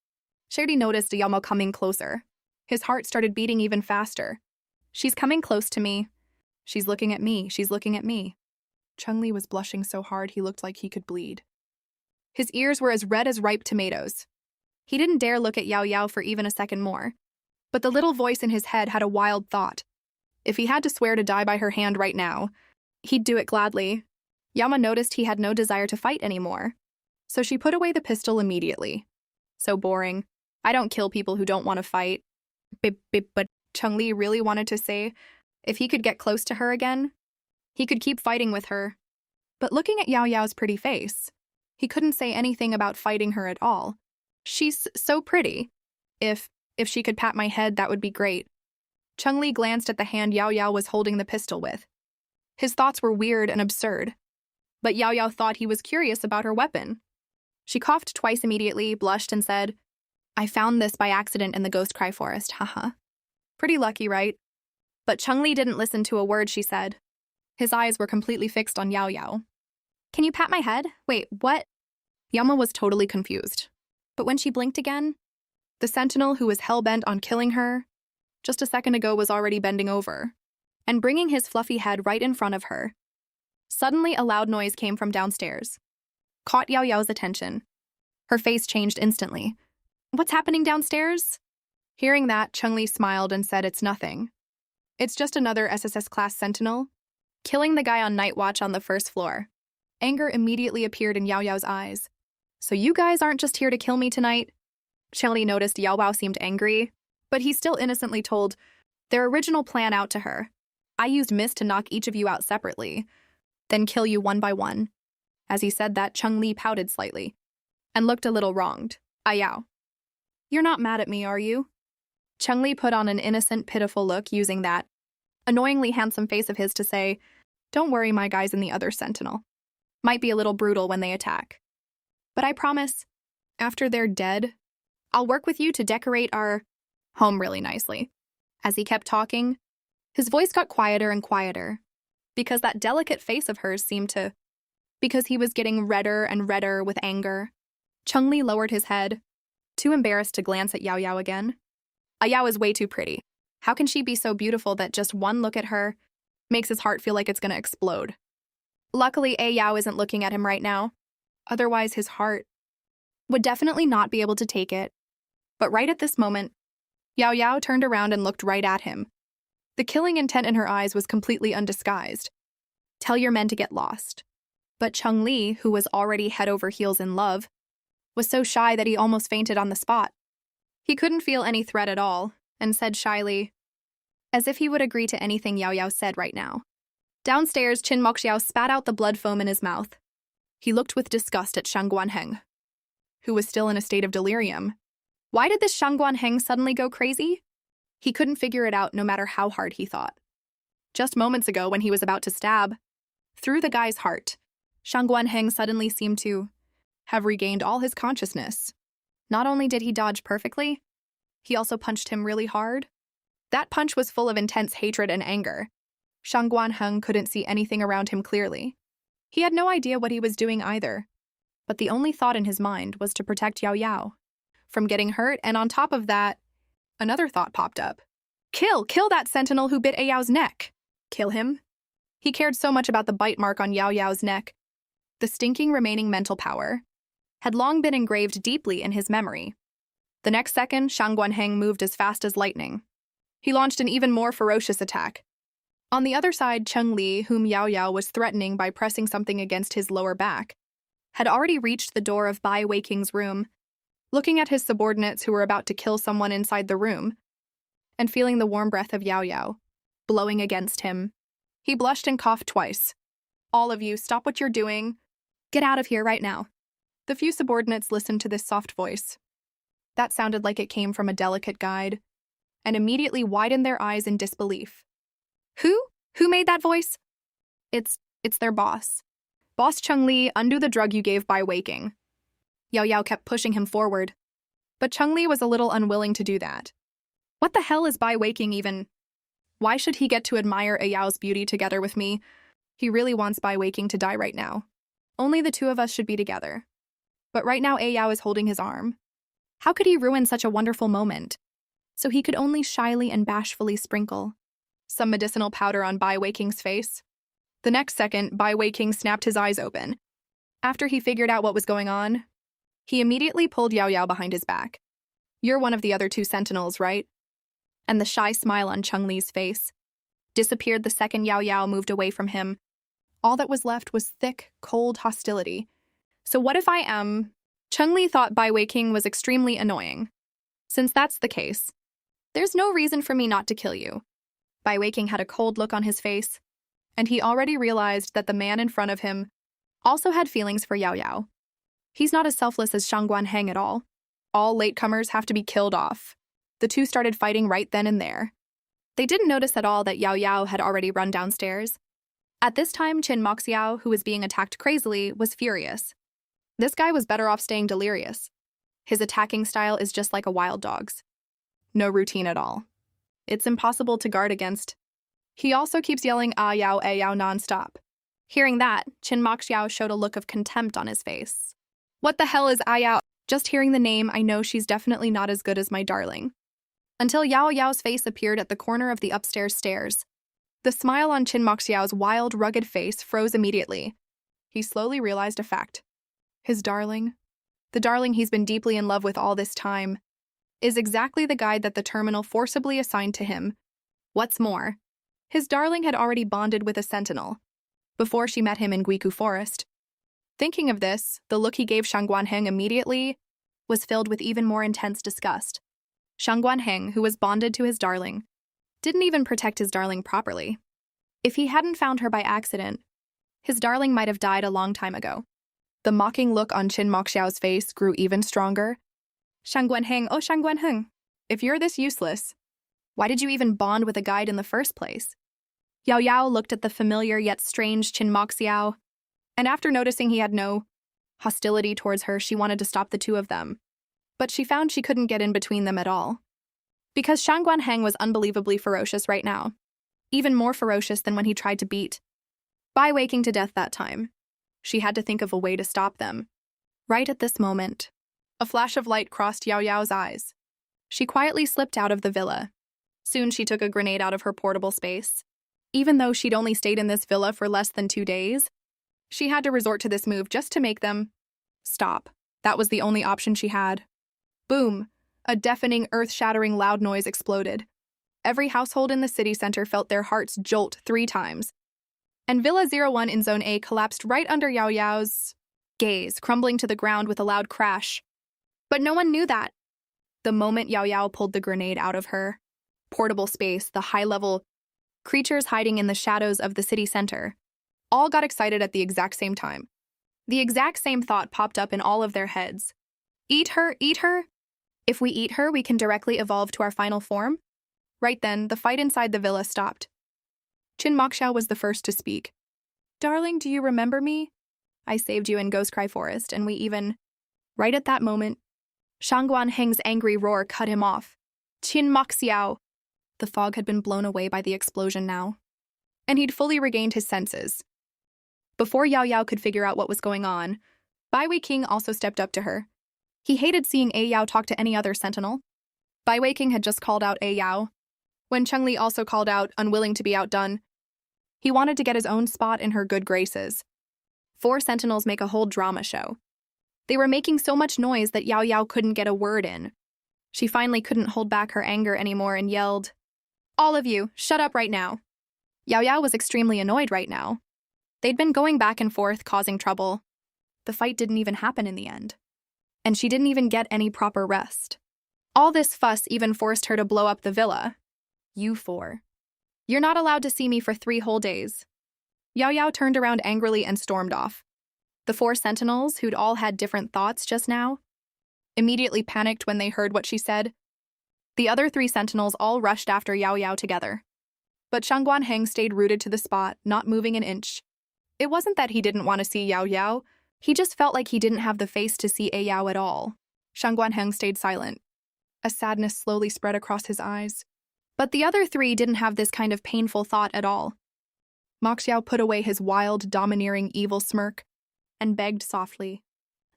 Sherry noticed Yamo coming closer. His heart started beating even faster. She's coming close to me. She's looking at me. She's looking at me. Chung Li was blushing so hard he looked like he could bleed. His ears were as red as ripe tomatoes. He didn't dare look at Yao Yao for even a second more. But the little voice in his head had a wild thought. If he had to swear to die by her hand right now, he'd do it gladly. Yama noticed he had no desire to fight anymore. So she put away the pistol immediately. So boring. I don't kill people who don't want to fight. But Chung Li really wanted to say, if he could get close to her again, he could keep fighting with her. But looking at Yao Yao's pretty face, he couldn't say anything about fighting her at all. She's so pretty. If she could pat my head, that would be great. Chung Li glanced at the hand Yao Yao was holding the pistol with. His thoughts were weird and absurd. But Yao Yao thought he was curious about her weapon. She coughed twice immediately, blushed, and said, I found this by accident in the Ghost Cry Forest, haha. Pretty lucky, right? But Chung Li didn't listen to a word she said. His eyes were completely fixed on Yao Yao. Can you pat my head? Wait, what? Yama was totally confused. But when she blinked again, the sentinel who was hell-bent on killing her just a second ago was already bending over and bringing his fluffy head right in front of her. Suddenly, a loud noise came from downstairs. Caught Yao Yao's attention. Her face changed instantly. What's happening downstairs? Hearing that, Chung Li smiled and said it's nothing. It's just another SSS-class sentinel, killing the guy on night watch on the first floor. Anger immediately appeared in Yao Yao's eyes. So you guys aren't just here to kill me tonight? Shelly noticed Yao Yao seemed angry, but he still innocently told their original plan out to her. I used mist to knock each of you out separately, then kill you one by one. As he said that, Chung Li pouted slightly and looked a little wronged. Yao. You're not mad at me, are you? Chung Li put on an innocent, pitiful look using that annoyingly handsome face of his to say, don't worry, my guys in the other sentinel. Might be a little brutal when they attack. But I promise, after they're dead, I'll work with you to decorate our home really nicely. As he kept talking, his voice got quieter and quieter, because that delicate face of hers seemed to, because he was getting redder and redder with anger. Chung Li lowered his head, too embarrassed to glance at Yao Yao again. Yao is way too pretty. How can she be so beautiful that just one look at her makes his heart feel like it's gonna explode? Luckily, Yao isn't looking at him right now. Otherwise, his heart would definitely not be able to take it. But right at this moment, Yao Yao turned around and looked right at him. The killing intent in her eyes was completely undisguised. Tell your men to get lost. But Chung Li, who was already head over heels in love, was so shy that he almost fainted on the spot. He couldn't feel any threat at all, and said shyly, as if he would agree to anything Yao Yao said right now. Downstairs, Qin Moxiao spat out the blood foam in his mouth. He looked with disgust at Shang Guanheng, who was still in a state of delirium. Why did this Shang Guanheng suddenly go crazy? He couldn't figure it out no matter how hard he thought. Just moments ago, when he was about to stab through the guy's heart, Shang Guanheng suddenly seemed to have regained all his consciousness. Not only did he dodge perfectly, he also punched him really hard. That punch was full of intense hatred and anger. Shang Guanheng couldn't see anything around him clearly. He had no idea what he was doing either. But the only thought in his mind was to protect Yao Yao from getting hurt, and on top of that, another thought popped up. Kill that sentinel who bit Yao's neck. Kill him? He cared so much about the bite mark on Yao Yao's neck. The stinking remaining mental power had long been engraved deeply in his memory. The next second, Shang Guanheng moved as fast as lightning. He launched an even more ferocious attack. On the other side, Chung Li, whom Yao Yao was threatening by pressing something against his lower back, had already reached the door of Bai Weiking's room, looking at his subordinates who were about to kill someone inside the room, and feeling the warm breath of Yao Yao blowing against him. He blushed and coughed twice. All of you, stop what you're doing. Get out of here right now. The few subordinates listened to this soft voice. That sounded like it came from a delicate guide, and immediately widened their eyes in disbelief. Who? Who made that voice? It's their boss. Boss Chun-Li, undo the drug you gave by waking. Yao Yao kept pushing him forward, but Chun-Li was a little unwilling to do that. What the hell is by waking even? Why should he get to admire A Yao's beauty together with me? He really wants Bai Weiqing to die right now. Only the two of us should be together. But right now A Yao is holding his arm. How could he ruin such a wonderful moment? So he could only shyly and bashfully sprinkle some medicinal powder on Bai Weiqing's face. The next second, Bai Weiqing snapped his eyes open. After he figured out what was going on, he immediately pulled Yao Yao behind his back. You're one of the other two sentinels, right? And the shy smile on Chun-Li's face disappeared the second Yao Yao moved away from him. All that was left was thick, cold hostility. So what if I am? Chun-Li thought Bai Weiqing was extremely annoying. Since that's the case, there's no reason for me not to kill you. Bai Weiqing had a cold look on his face, and he already realized that the man in front of him also had feelings for Yao Yao. He's not as selfless as Shang Guanheng at all. All latecomers have to be killed off. The two started fighting right then and there. They didn't notice at all that Yao Yao had already run downstairs. At this time, Qin Moxiao, who was being attacked crazily, was furious. This guy was better off staying delirious. His attacking style is just like a wild dog's. No routine at all. It's impossible to guard against. He also keeps yelling "Ah Yao, A Yao" nonstop. Hearing that, Qin Moxiao showed a look of contempt on his face. What the hell is Ah Yao? Just hearing the name, I know she's definitely not as good as my darling. Until Yao Yao's face appeared at the corner of the upstairs stairs. The smile on Qin Moxiao's wild, rugged face froze immediately. He slowly realized a fact. His darling, the darling he's been deeply in love with all this time, is exactly the guide that the terminal forcibly assigned to him. What's more, his darling had already bonded with a sentinel before she met him in Guiku Forest. Thinking of this, the look he gave Shang Guanheng immediately was filled with even more intense disgust. Shang Guanheng, who was bonded to his darling, didn't even protect his darling properly. If he hadn't found her by accident, his darling might have died a long time ago. The mocking look on Qin Moxiao's face grew even stronger. Shang Guanheng, oh Shang Guanheng, if you're this useless, why did you even bond with a guide in the first place? Yao Yao looked at the familiar yet strange Qin Moxiao, and after noticing he had no hostility towards her, she wanted to stop the two of them. But she found she couldn't get in between them at all. Because Shang Guanheng was unbelievably ferocious right now. Even more ferocious than when he tried to beat Bai Weiqing to death that time. She had to think of a way to stop them. Right at this moment, a flash of light crossed Yao Yao's eyes. She quietly slipped out of the villa. Soon she took a grenade out of her portable space. Even though she'd only stayed in this villa for less than 2 days, she had to resort to this move just to make them stop. That was the only option she had. Boom! A deafening, earth-shattering loud noise exploded. Every household in the city center felt their hearts jolt 3 times. And Villa 01 in Zone A collapsed right under Yao Yao's gaze, crumbling to the ground with a loud crash. But no one knew that. The moment Yao Yao pulled the grenade out of her portable space, the high-level creatures hiding in the shadows of the city center all got excited at the exact same time. The exact same thought popped up in all of their heads. Eat her, eat her? If we eat her, we can directly evolve to our final form? Right then, the fight inside the villa stopped. Qin Moxiao was the first to speak. Darling, do you remember me? I saved you in Ghost Cry Forest, and we even... Right at that moment, Shang Guanheng's angry roar cut him off. Qin Moxiao! The fog had been blown away by the explosion now, and he'd fully regained his senses. Before Yao Yao could figure out what was going on, Bai Weiqing also stepped up to her. He hated seeing A Yao talk to any other sentinel. Bai Weiqing had just called out A Yao, when Chun-Li also called out, unwilling to be outdone. He wanted to get his own spot in her good graces. 4 sentinels make a whole drama show. They were making so much noise that Yao Yao couldn't get a word in. She finally couldn't hold back her anger anymore and yelled, "All of you, shut up right now." Yao Yao was extremely annoyed right now. They'd been going back and forth, causing trouble. The fight didn't even happen in the end. And she didn't even get any proper rest. All this fuss even forced her to blow up the villa. You 4. You're not allowed to see me for 3 whole days. Yao Yao turned around angrily and stormed off. The 4 sentinels, who'd all had different thoughts just now, immediately panicked when they heard what she said. The other 3 sentinels all rushed after Yao Yao together. But Shang Guanheng stayed rooted to the spot, not moving an inch. It wasn't that he didn't want to see Yao Yao, he just felt like he didn't have the face to see A Yao at all. Shang Guanheng stayed silent. A sadness slowly spread across his eyes. But the other 3 didn't have this kind of painful thought at all. Ma Xiao put away his wild, domineering, evil smirk and begged softly,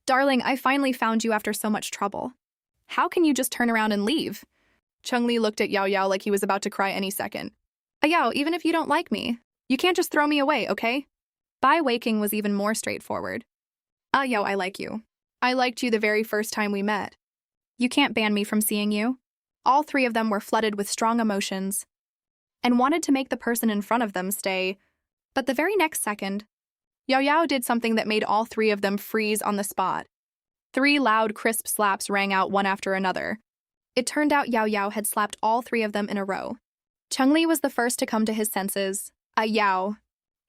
"Darling, I finally found you after so much trouble. How can you just turn around and leave?" Cheng-Li looked at Yao Yao like he was about to cry any second. "Yao, even if you don't like me, you can't just throw me away, okay?" Bai Weiqing was even more straightforward. "Yao, I like you. I liked you the very first time we met. You can't ban me from seeing you." All 3 of them were flooded with strong emotions and wanted to make the person in front of them stay. But the very next second, Yao Yao did something that made all 3 of them freeze on the spot. 3 loud, crisp slaps rang out one after another. It turned out Yao Yao had slapped all 3 of them in a row. Cheng-Li was the first to come to his senses. Yao.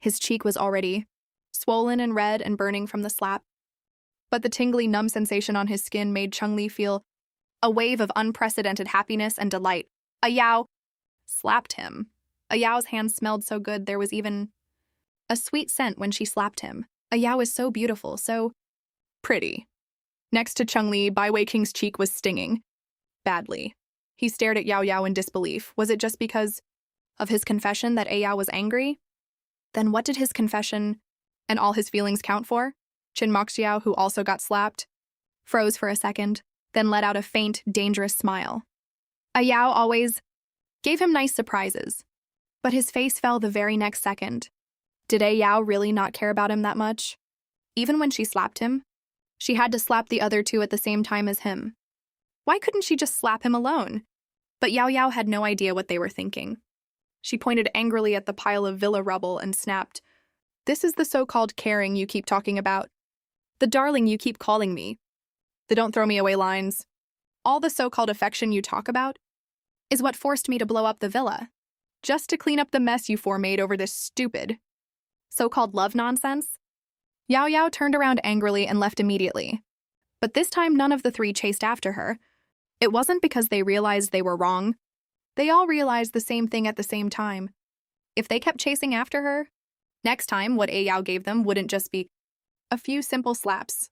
His cheek was already swollen and red and burning from the slap. But the tingly, numb sensation on his skin made Cheng-Li feel a wave of unprecedented happiness and delight. Yao slapped him. Yao's hand smelled so good there was even a sweet scent when she slapped him. Yao is so beautiful, so pretty. Next to Cheng-Li, Bai Weiqing's cheek was stinging. Badly. He stared at Yao Yao in disbelief. Was it just because of his confession that Yao was angry? Then what did his confession and all his feelings count for? Qin Moxiao, who also got slapped, froze for a second, then let out a faint, dangerous smile. Yao always gave him nice surprises, but his face fell the very next second. Did Yao really not care about him that much? Even when she slapped him, she had to slap the other 2 at the same time as him. Why couldn't she just slap him alone? But Yao Yao had no idea what they were thinking. She pointed angrily at the pile of villa rubble and snapped, "This is the so-called caring you keep talking about. The darling you keep calling me. The don't throw me away lines. All the so-called affection you talk about is what forced me to blow up the villa, just to clean up the mess you 4 made over this stupid so-called love nonsense." Yao Yao turned around angrily and left immediately. But this time none of the 3 chased after her. It wasn't because they realized they were wrong. They all realized the same thing at the same time. If they kept chasing after her, next time what Yao gave them wouldn't just be a few simple slaps.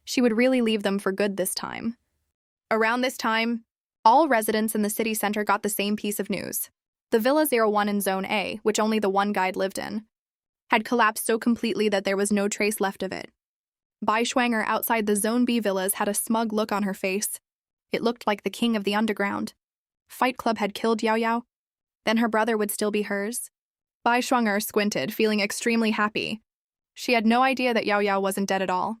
She would really leave them for good this time. Around this time, all residents in the city center got the same piece of news. The Villa 01 in Zone A, which only the one guide lived in, had collapsed so completely that there was no trace left of it. Bai Schwanger outside the Zone B villas had a smug look on her face. It looked like the king of the underground. Fight Club had killed Yao Yao. Then her brother would still be hers. Bai Schwanger squinted, feeling extremely happy. She had no idea that Yao Yao wasn't dead at all.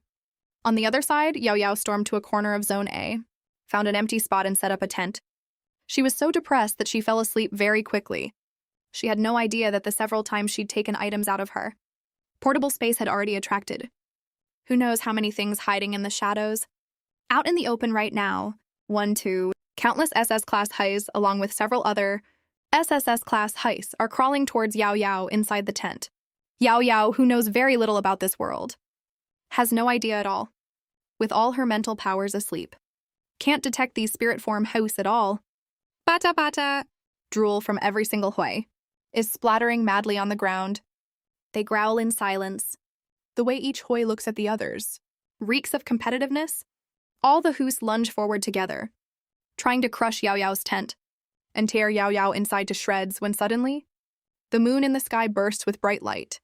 On the other side, Yao Yao stormed to a corner of Zone A, found an empty spot and set up a tent. She was so depressed that she fell asleep very quickly. She had no idea that the several times she'd taken items out of her portable space had already attracted who knows how many things hiding in the shadows. Out in the open right now, 1-2, countless SS-class Heis, along with several other SSS-class Heis, are crawling towards Yao Yao inside the tent. Yao Yao, who knows very little about this world, has no idea at all, with all her mental powers asleep. Can't detect these spirit form Heis at all. Bata bata! Drool from every single Hui is splattering madly on the ground. They growl in silence. The way each Hui looks at the others reeks of competitiveness. All the Hus lunge forward together, trying to crush Yao Yao's tent and tear Yao Yao inside to shreds when suddenly, the moon in the sky bursts with bright light.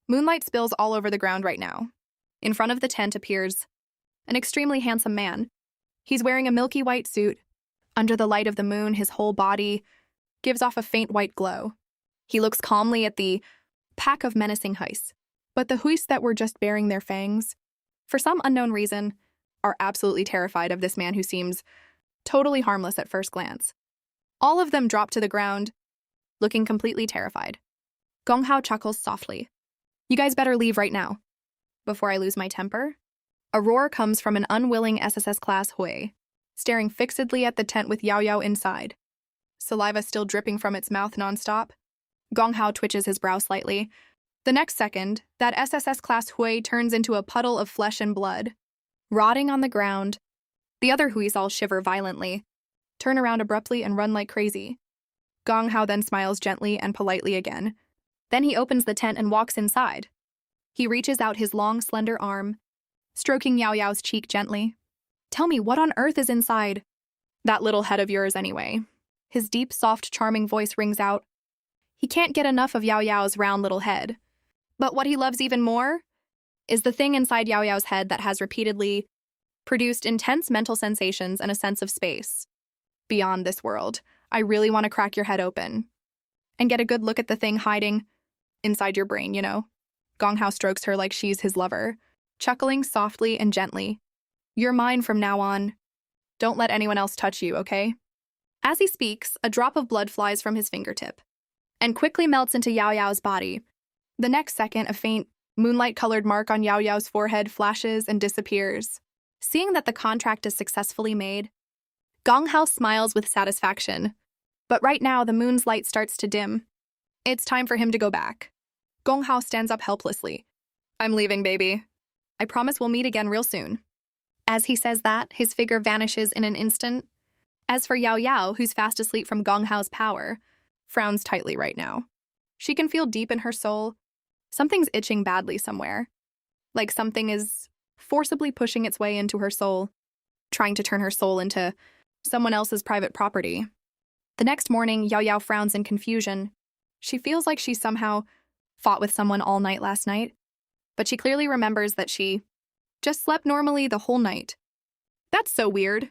Moonlight spills all over the ground right now. In front of the tent appears an extremely handsome man. He's wearing a milky white suit. Under the light of the moon, his whole body gives off a faint white glow. He looks calmly at the pack of menacing Heis. But the Huis that were just baring their fangs, for some unknown reason, are absolutely terrified of this man who seems totally harmless at first glance. All of them drop to the ground, looking completely terrified. Gong Hao chuckles softly. "You guys better leave right now, before I lose my temper." A roar comes from an unwilling SSS-class Hui, staring fixedly at the tent with Yao Yao inside. Saliva still dripping from its mouth nonstop. Gong Hao twitches his brow slightly. The next second, that SSS class Hui turns into a puddle of flesh and blood, rotting on the ground. The other Huis all shiver violently, turn around abruptly and run like crazy. Gong Hao then smiles gently and politely again. Then he opens the tent and walks inside. He reaches out his long, slender arm, stroking Yao Yao's cheek gently. Tell me, what on earth is inside? That little head of yours anyway. His deep, soft, charming voice rings out. He can't get enough of Yao Yao's round little head. But what he loves even more is the thing inside Yao Yao's head that has repeatedly produced intense mental sensations and a sense of space. Beyond this world, I really want to crack your head open and get a good look at the thing hiding inside your brain, you know? Gong Hao strokes her like she's his lover, chuckling softly and gently. You're mine from now on. Don't let anyone else touch you, okay? As he speaks, a drop of blood flies from his fingertip and quickly melts into Yao Yao's body. The next second, a faint, moonlight-colored mark on Yao Yao's forehead flashes and disappears. Seeing that the contract is successfully made, Gong Hao smiles with satisfaction. But right now, the moon's light starts to dim. It's time for him to go back. Gong Hao stands up helplessly. I'm leaving, baby. I promise we'll meet again real soon. As he says that, his figure vanishes in an instant. As for Yao Yao, who's fast asleep from Gong Hao's power, frowns tightly right now. She can feel deep in her soul something's itching badly somewhere. Like something is forcibly pushing its way into her soul, trying to turn her soul into someone else's private property. The next morning, Yao Yao frowns in confusion. She feels like she somehow fought with someone all night last night, but she clearly remembers that she just slept normally the whole night. That's so weird.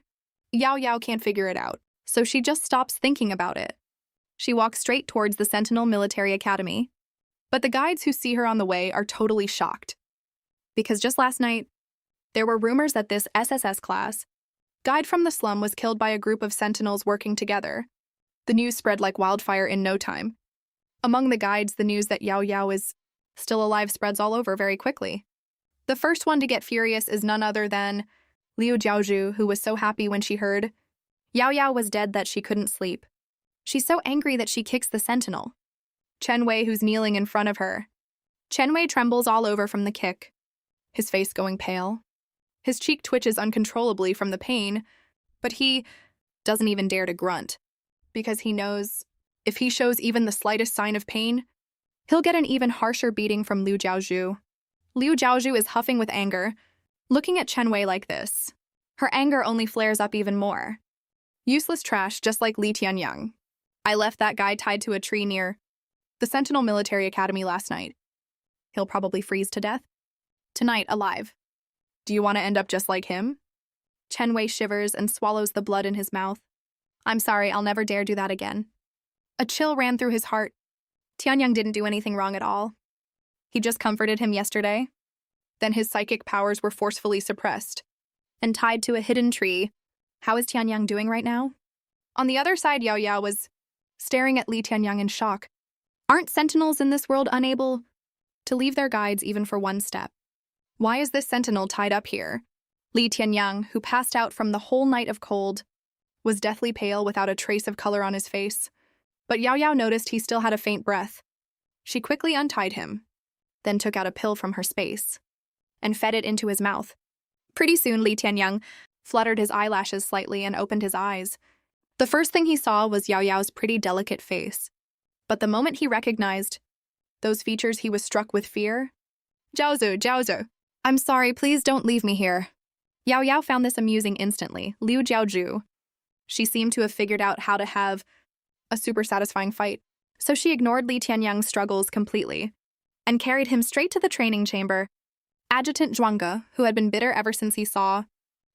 Yao Yao can't figure it out, so she just stops thinking about it. She walks straight towards the Sentinel Military Academy, but the guides who see her on the way are totally shocked. Because just last night, there were rumors that this SSS class guide from the slum was killed by a group of sentinels working together. The news spread like wildfire in no time. Among the guides, the news that Yao Yao is still alive spreads all over very quickly. The first one to get furious is none other than Liu Jiaozhu, who was so happy when she heard Yao Yao was dead that she couldn't sleep. She's so angry that she kicks the sentinel, Chen Wei, who's kneeling in front of her. Chen Wei trembles all over from the kick, his face going pale. His cheek twitches uncontrollably from the pain, but he doesn't even dare to grunt, because he knows if he shows even the slightest sign of pain, he'll get an even harsher beating from Liu Jiaozhu. Liu Jiaozhu is huffing with anger, looking at Chen Wei like this. Her anger only flares up even more. Useless trash, just like Li Tianyang. I left that guy tied to a tree near the Sentinel Military Academy last night. He'll probably freeze to death tonight, alive. Do you want to end up just like him? Chen Wei shivers and swallows the blood in his mouth. I'm sorry, I'll never dare do that again. A chill ran through his heart. Tianyang didn't do anything wrong at all. He just comforted him yesterday. Then his psychic powers were forcefully suppressed and tied to a hidden tree. How is Tianyang doing right now? On the other side, Yao Yao was staring at Li Tianyang in shock. Aren't sentinels in this world unable to leave their guides even for one step? Why is this sentinel tied up here? Li Tianyang, who passed out from the whole night of cold, was deathly pale without a trace of color on his face. But Yao Yao noticed he still had a faint breath. She quickly untied him, then took out a pill from her space and fed it into his mouth. Pretty soon, Li Tianyang fluttered his eyelashes slightly and opened his eyes. The first thing he saw was Yao Yao's pretty delicate face. But the moment he recognized those features, he was struck with fear. Jiaozhu, Jiaozhu, I'm sorry, please don't leave me here. Yao Yao found this amusing instantly. Liu Jiaozhu. She seemed to have figured out how to have a super satisfying fight, so she ignored Li Tianyang's struggles completely and carried him straight to the training chamber. Adjutant Zhuangge, who had been bitter ever since he saw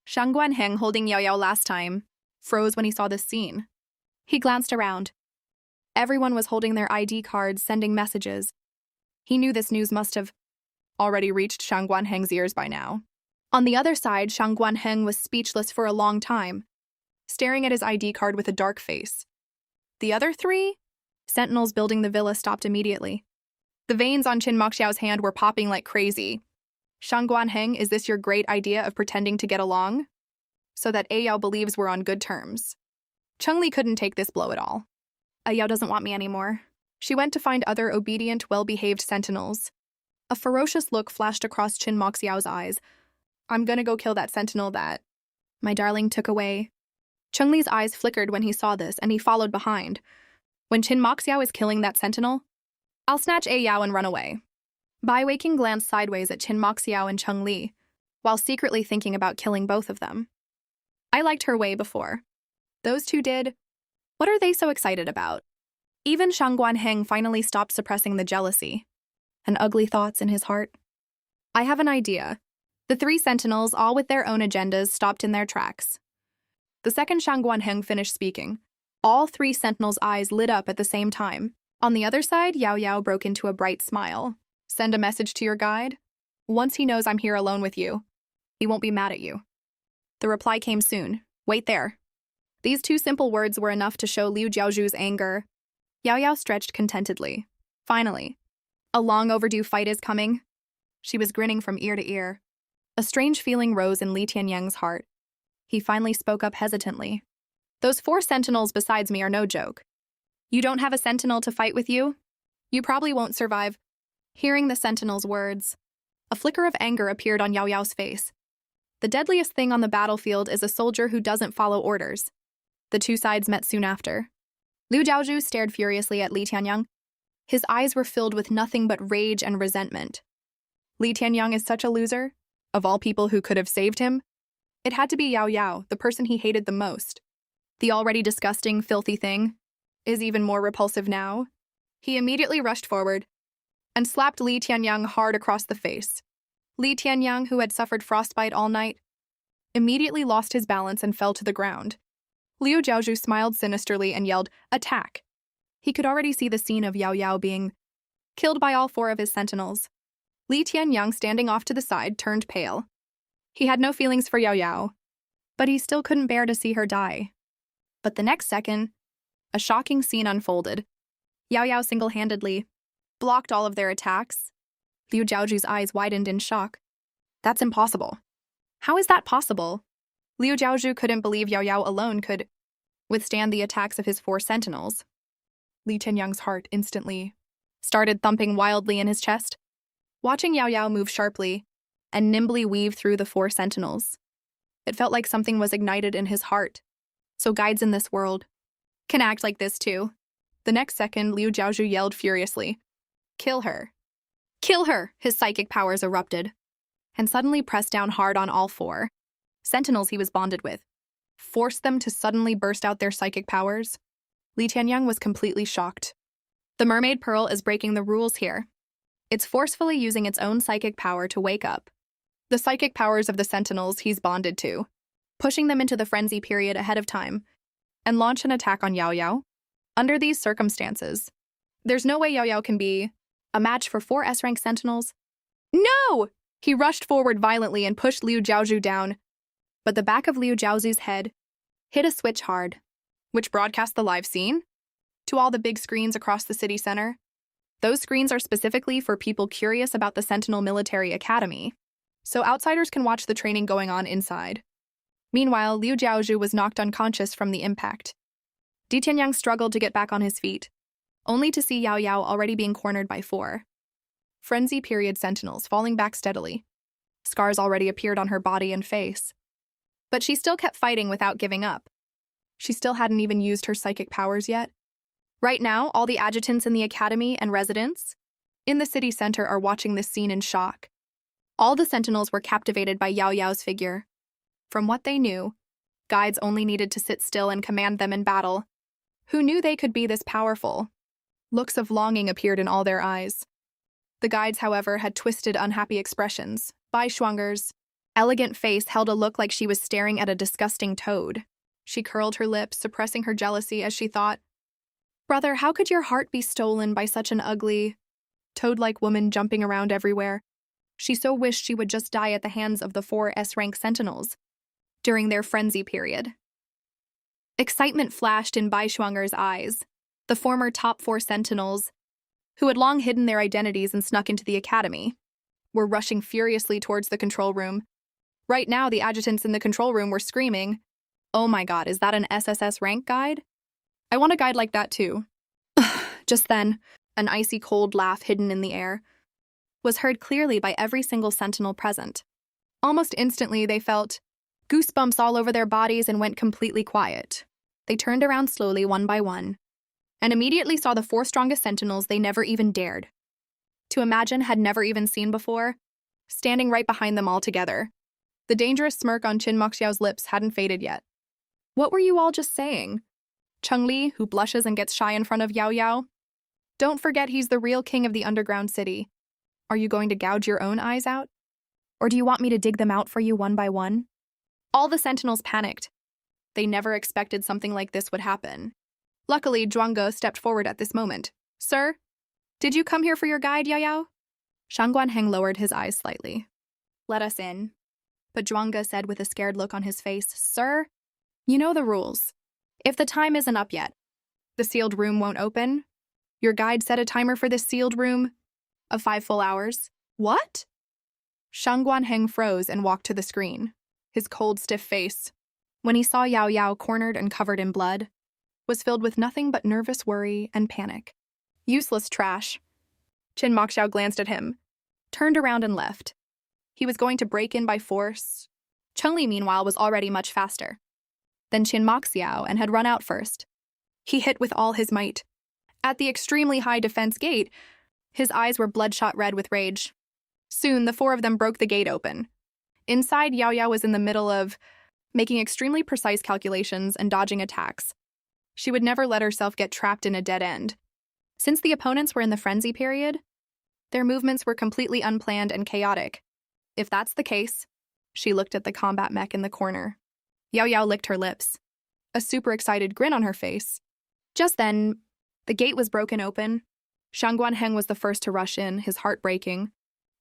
Shang Guanheng holding Yao Yao last time, froze when he saw this scene. He glanced around. Everyone was holding their ID cards, sending messages. He knew this news must have already reached Shang Guanheng's ears by now. On the other side, Shang Guanheng was speechless for a long time, staring at his ID card with a dark face. The other three sentinels building the villa stopped immediately. The veins on Qin Moxiao's hand were popping like crazy. Shang Guanheng, is this your great idea of pretending to get along? So that Ayao believes we're on good terms. Cheng Li couldn't take this blow at all. Ayao doesn't want me anymore. She went to find other obedient, well-behaved sentinels. A ferocious look flashed across Chin Moxiao's eyes. I'm gonna go kill that sentinel that my darling took away. Cheng-Li's eyes flickered when he saw this, and he followed behind. When Chin Moxiao is killing that sentinel, I'll snatch A Yao and run away. Bai Weiqing glanced sideways at Chin Moxiao and Cheng-Li, while secretly thinking about killing both of them. I liked her way before. Those two did. What are they so excited about? Even Shang Guanheng finally stopped suppressing the jealousy and ugly thoughts in his heart. I have an idea. The three sentinels, all with their own agendas, stopped in their tracks. The second Shang Guanheng finished speaking, all three sentinels' eyes lit up at the same time. On the other side, Yao Yao broke into a bright smile. Send a message to your guide. Once he knows I'm here alone with you, he won't be mad at you. The reply came soon. Wait there. These two simple words were enough to show Liu Jiaozhu's anger. Yao Yao stretched contentedly. Finally, a long overdue fight is coming. She was grinning from ear to ear. A strange feeling rose in Li Tianyang's heart. He finally spoke up hesitantly. Those 4 sentinels besides me are no joke. You don't have a sentinel to fight with you? You probably won't survive. Hearing the sentinel's words, a flicker of anger appeared on Yao Yao's face. The deadliest thing on the battlefield is a soldier who doesn't follow orders. The two sides met soon after. Liu Jiaozhu stared furiously at Li Tianyang. His eyes were filled with nothing but rage and resentment. Li Tianyang is such a loser. Of all people who could have saved him, it had to be Yao Yao, the person he hated the most. The already disgusting, filthy thing is even more repulsive now. He immediately rushed forward and slapped Li Tianyang hard across the face. Li Tianyang, who had suffered frostbite all night, immediately lost his balance and fell to the ground. Liu Jiaozhu smiled sinisterly and yelled, "Attack!" He could already see the scene of Yao Yao being killed by all 4 of his sentinels. Li Tianyang, standing off to the side, turned pale. He had no feelings for Yao Yao, but he still couldn't bear to see her die. But the next second, a shocking scene unfolded. Yao Yao single-handedly blocked all of their attacks. Liu Jiaozhu's eyes widened in shock. That's impossible. How is that possible? Liu Jiaozhu couldn't believe Yao Yao alone could withstand the attacks of his 4 sentinels. Li Tianyang's heart instantly started thumping wildly in his chest. Watching Yao Yao move sharply and nimbly weave through the 4 sentinels, it felt like something was ignited in his heart. So guides in this world can act like this too. The next second, Liu Jiaozhu yelled furiously, "Kill her! Kill her!" His psychic powers erupted and suddenly pressed down hard on all 4 sentinels he was bonded with, forced them to suddenly burst out their psychic powers. Li Tianyang was completely shocked. The mermaid pearl is breaking the rules here. It's forcefully using its own psychic power to wake up the psychic powers of the sentinels he's bonded to, pushing them into the frenzy period ahead of time, and launch an attack on Yao Yao. Under these circumstances, there's no way Yao Yao can be a match for 4 S-rank sentinels. No! He rushed forward violently and pushed Liu Jiaozhu down, but the back of Liu Jiaozhu's head hit a switch hard, which broadcast the live scene to all the big screens across the city center. Those screens are specifically for people curious about the Sentinel Military Academy, so outsiders can watch the training going on inside. Meanwhile, Liu Jiaozhu was knocked unconscious from the impact. Di Tianyang struggled to get back on his feet, only to see Yao Yao already being cornered by 4 frenzy period sentinels, falling back steadily. Scars already appeared on her body and face. But she still kept fighting without giving up. She still hadn't even used her psychic powers yet. Right now, all the adjutants in the academy and residents in the city center are watching this scene in shock. All the sentinels were captivated by Yao Yao's figure. From what they knew, guides only needed to sit still and command them in battle. Who knew they could be this powerful? Looks of longing appeared in all their eyes. The guides, however, had twisted, unhappy expressions. Bai Shuang'er's elegant face held a look like she was staring at a disgusting toad. She curled her lips, suppressing her jealousy as she thought, "Brother, how could your heart be stolen by such an ugly, toad-like woman jumping around everywhere?" She so wished she would just die at the hands of the 4 S-rank sentinels during their frenzy period. Excitement flashed in Bai Shuang'er's eyes. The former top 4 sentinels, who had long hidden their identities and snuck into the academy, were rushing furiously towards the control room. Right now, the adjutants in the control room were screaming, "Oh my god, is that an SSS rank guide? I want a guide like that too." Just then, an icy cold laugh hidden in the air was heard clearly by every single sentinel present. Almost instantly, they felt goosebumps all over their bodies and went completely quiet. They turned around slowly, one by one, and immediately saw the 4 strongest sentinels they never even dared to imagine, had never even seen before, standing right behind them all together. The dangerous smirk on Qin Moxiao's lips hadn't faded yet. What were you all just saying? Cheng-Li, who blushes and gets shy in front of Yao Yao. Don't forget he's the real king of the underground city. Are you going to gouge your own eyes out? Or do you want me to dig them out for you one by one? All the sentinels panicked. They never expected something like this would happen. Luckily, Zhuangge stepped forward at this moment. Sir, did you come here for your guide, Yao Yao? Shang Guanheng lowered his eyes slightly. Let us in. But Zhuangge said with a scared look on his face, Sir, you know the rules. If the time isn't up yet, the sealed room won't open. Your guide set a timer for this sealed room of 5 full hours. What? Shang Guanheng froze and walked to the screen. His cold, stiff face, when he saw Yao Yao cornered and covered in blood, was filled with nothing but nervous worry and panic. Useless trash. Qin Moxiao glanced at him, turned around and left. He was going to break in by force. Cheng-Li, meanwhile, was already much faster than Qin Moxiao and had run out first. He hit with all his might. At the extremely high defense gate, his eyes were bloodshot red with rage. Soon, the 4 of them broke the gate open. Inside, Yao Yao was in the middle of making extremely precise calculations and dodging attacks. She would never let herself get trapped in a dead end. Since the opponents were in the frenzy period, their movements were completely unplanned and chaotic. If that's the case, she looked at the combat mech in the corner. Yao Yao licked her lips, a super excited grin on her face. Just then, the gate was broken open. Shang Guanheng was the first to rush in, his heart breaking.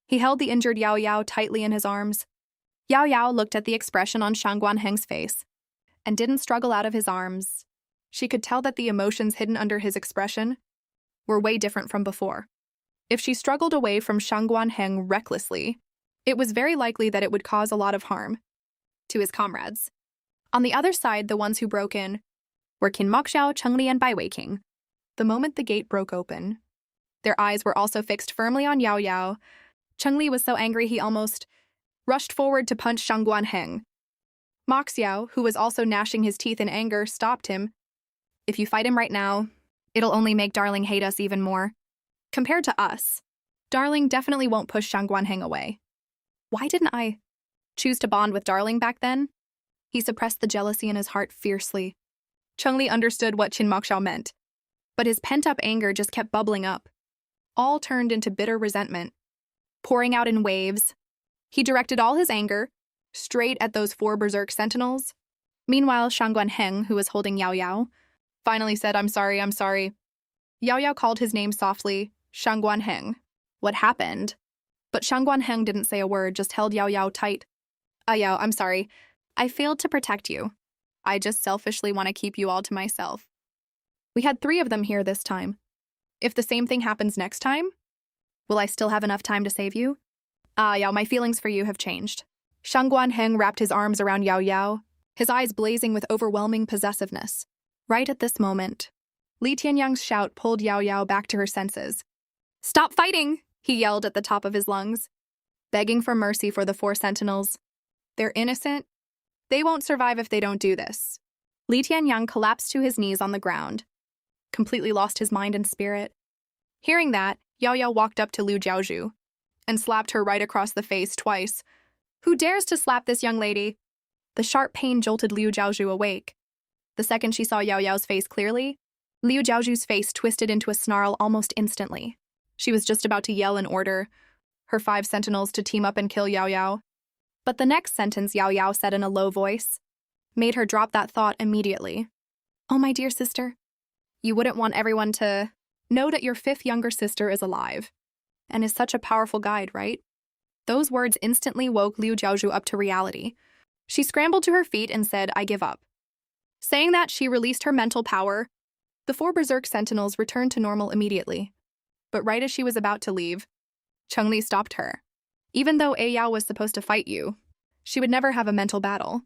He held the injured Yao Yao tightly in his arms. Yao Yao looked at the expression on Shang Guanheng's face and didn't struggle out of his arms. She could tell that the emotions hidden under his expression were way different from before. If she struggled away from Shang Guanheng recklessly, it was very likely that it would cause a lot of harm to his comrades. On the other side, the ones who broke in were Qin Moxiao, Cheng-Li, and Bai Weiqing. The moment the gate broke open, their eyes were also fixed firmly on Yao Yao. Cheng-Li was so angry he almost rushed forward to punch Shang Guanheng. Moxiao, who was also gnashing his teeth in anger, stopped him. If you fight him right now, it'll only make Darling hate us even more. Compared to us, Darling definitely won't push Shang Guanheng away. Why didn't I choose to bond with Darling back then? He suppressed the jealousy in his heart fiercely. Cheng-Li understood what Qin Moxiao meant, but his pent-up anger just kept bubbling up. All turned into bitter resentment, pouring out in waves. He directed all his anger straight at those 4 berserk sentinels. Meanwhile, Shang Guanheng, who was holding Yao Yao, finally said, I'm sorry, I'm sorry. Yao Yao called his name softly, Shang Guanheng. What happened? But Shang Guanheng didn't say a word, just held Yao Yao tight. Yao, I'm sorry. I failed to protect you. I just selfishly want to keep you all to myself. We had 3 of them here this time. If the same thing happens next time, will I still have enough time to save you? Yao, my feelings for you have changed. Shang Guanheng wrapped his arms around Yao Yao, his eyes blazing with overwhelming possessiveness. Right at this moment, Li Tianyang's shout pulled Yao Yao back to her senses. Stop fighting, he yelled at the top of his lungs, begging for mercy for the 4 sentinels. They're innocent. They won't survive if they don't do this. Li Tianyang collapsed to his knees on the ground, completely lost his mind and spirit. Hearing that, Yao Yao walked up to Liu Jiaozhu and slapped her right across the face twice. Who dares to slap this young lady? The sharp pain jolted Liu Jiaozhu awake. The second she saw Yao Yao's face clearly, Liu Jiaozhu's face twisted into a snarl almost instantly. She was just about to yell an order, her 5 sentinels to team up and kill Yao Yao. But the next sentence Yao Yao said in a low voice made her drop that thought immediately. Oh, my dear sister, you wouldn't want everyone to know that your 5th younger sister is alive and is such a powerful guide, right? Those words instantly woke Liu Jiaozhu up to reality. She scrambled to her feet and said, I give up. Saying that, she released her mental power. The 4 berserk sentinels returned to normal immediately. But right as she was about to leave, Cheng-Li stopped her. Even though Yao was supposed to fight you, she would never have a mental battle.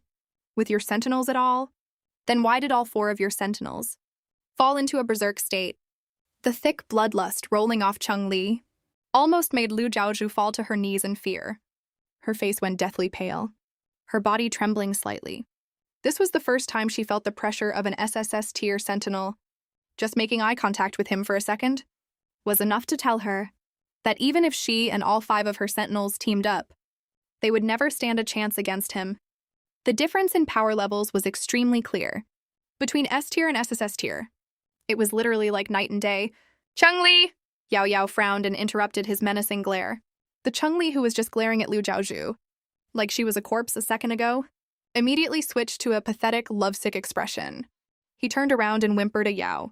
With your sentinels at all? Then why did all 4 of your sentinels fall into a berserk state? The thick bloodlust rolling off Chung Li almost made Liu Jiaozhu fall to her knees in fear. Her face went deathly pale, her body trembling slightly. This was the first time she felt the pressure of an SSS tier sentinel. Just making eye contact with him for a second was enough to tell her that even if she and all 5 of her sentinels teamed up, they would never stand a chance against him. The difference in power levels was extremely clear. Between S tier and SSS tier, it was literally like night and day. Chung Li! Yao Yao frowned and interrupted his menacing glare. The Chung Li who was just glaring at Liu Jiaozhu, like she was a corpse a second ago, immediately switched to a pathetic, lovesick expression. He turned around and whimpered a Yao.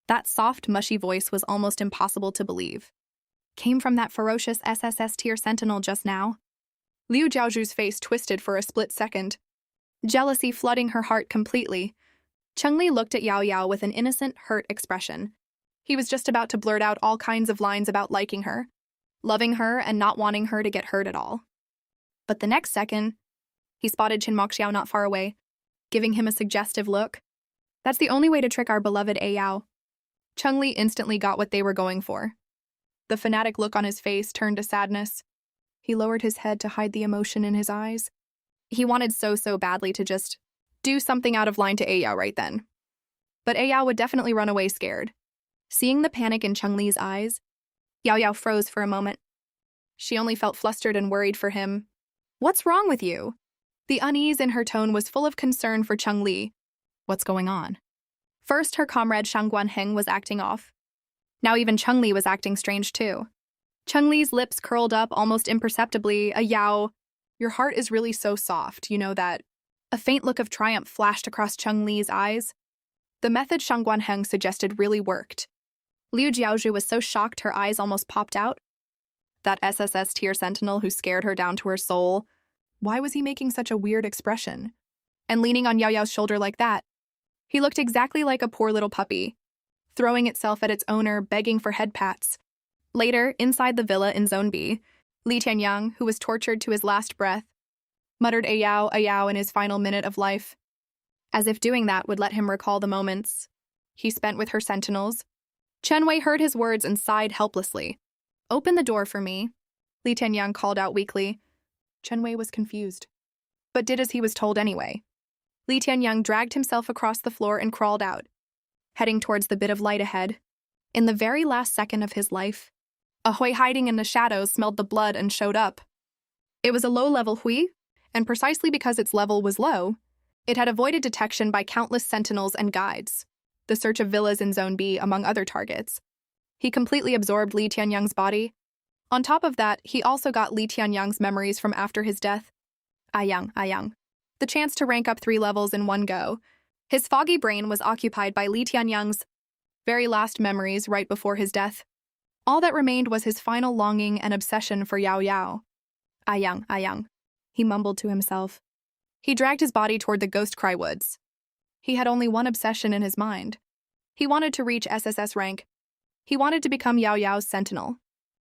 That soft, mushy voice was almost impossible to believe. Came from that ferocious SSS tier sentinel just now. Liu Jiaozhu's face twisted for a split second, jealousy flooding her heart completely. Chung Li looked at Yao Yao with an innocent, hurt expression. He was just about to blurt out all kinds of lines about liking her, loving her, and not wanting her to get hurt at all. But the next second, he spotted Qin Moxiao not far away, giving him a suggestive look. That's the only way to trick our beloved A Yao. Chung Li instantly got what they were going for. The fanatic look on his face turned to sadness. He lowered his head to hide the emotion in his eyes. He wanted so badly to just do something out of line to A Yao right then. But A Yao would definitely run away scared. Seeing the panic in Chung Li's eyes, Yao Yao froze for a moment. She only felt flustered and worried for him. What's wrong with you? The unease in her tone was full of concern for Chung Li. What's going on? First, her comrade Shang Guanheng was acting off. Now even Chung Li was acting strange too. Chung Li's lips curled up almost imperceptibly. A Yao, your heart is really so soft, you know that? A faint look of triumph flashed across Chung Li's eyes. The method Shang Guanheng suggested really worked. Liu Jiaozhu was so shocked her eyes almost popped out. That SSS tier sentinel who scared her down to her soul, why was he making such a weird expression? And leaning on Yao Yao's shoulder like that? He looked exactly like a poor little puppy, throwing itself at its owner, begging for head pats. Later, inside the villa in Zone B, Li Tianyang, who was tortured to his last breath, muttered a Yao in his final minute of life, as if doing that would let him recall the moments he spent with her sentinels. Chen Wei heard his words and sighed helplessly. Open the door for me, Li Tianyang called out weakly. Chen Wei was confused, but did as he was told anyway. Li Tianyang dragged himself across the floor and crawled out, heading towards the bit of light ahead. In the very last second of his life, a Hui hiding in the shadows smelled the blood and showed up. It was a low-level Hui, and precisely because its level was low, it had avoided detection by countless sentinels and guides, the search of villas in Zone B among other targets. He completely absorbed Li Tianyang's body. On top of that, he also got Li Tianyang's memories from after his death. Ayang. The chance to rank up 3 levels in one go. His foggy brain was occupied by Li Tianyang's very last memories right before his death. All that remained was his final longing and obsession for Yao Yao. Ayang, he mumbled to himself. He dragged his body toward the Ghost Cry Woods. He had only one obsession in his mind. He wanted to reach SSS rank. He wanted to become Yao Yao's sentinel.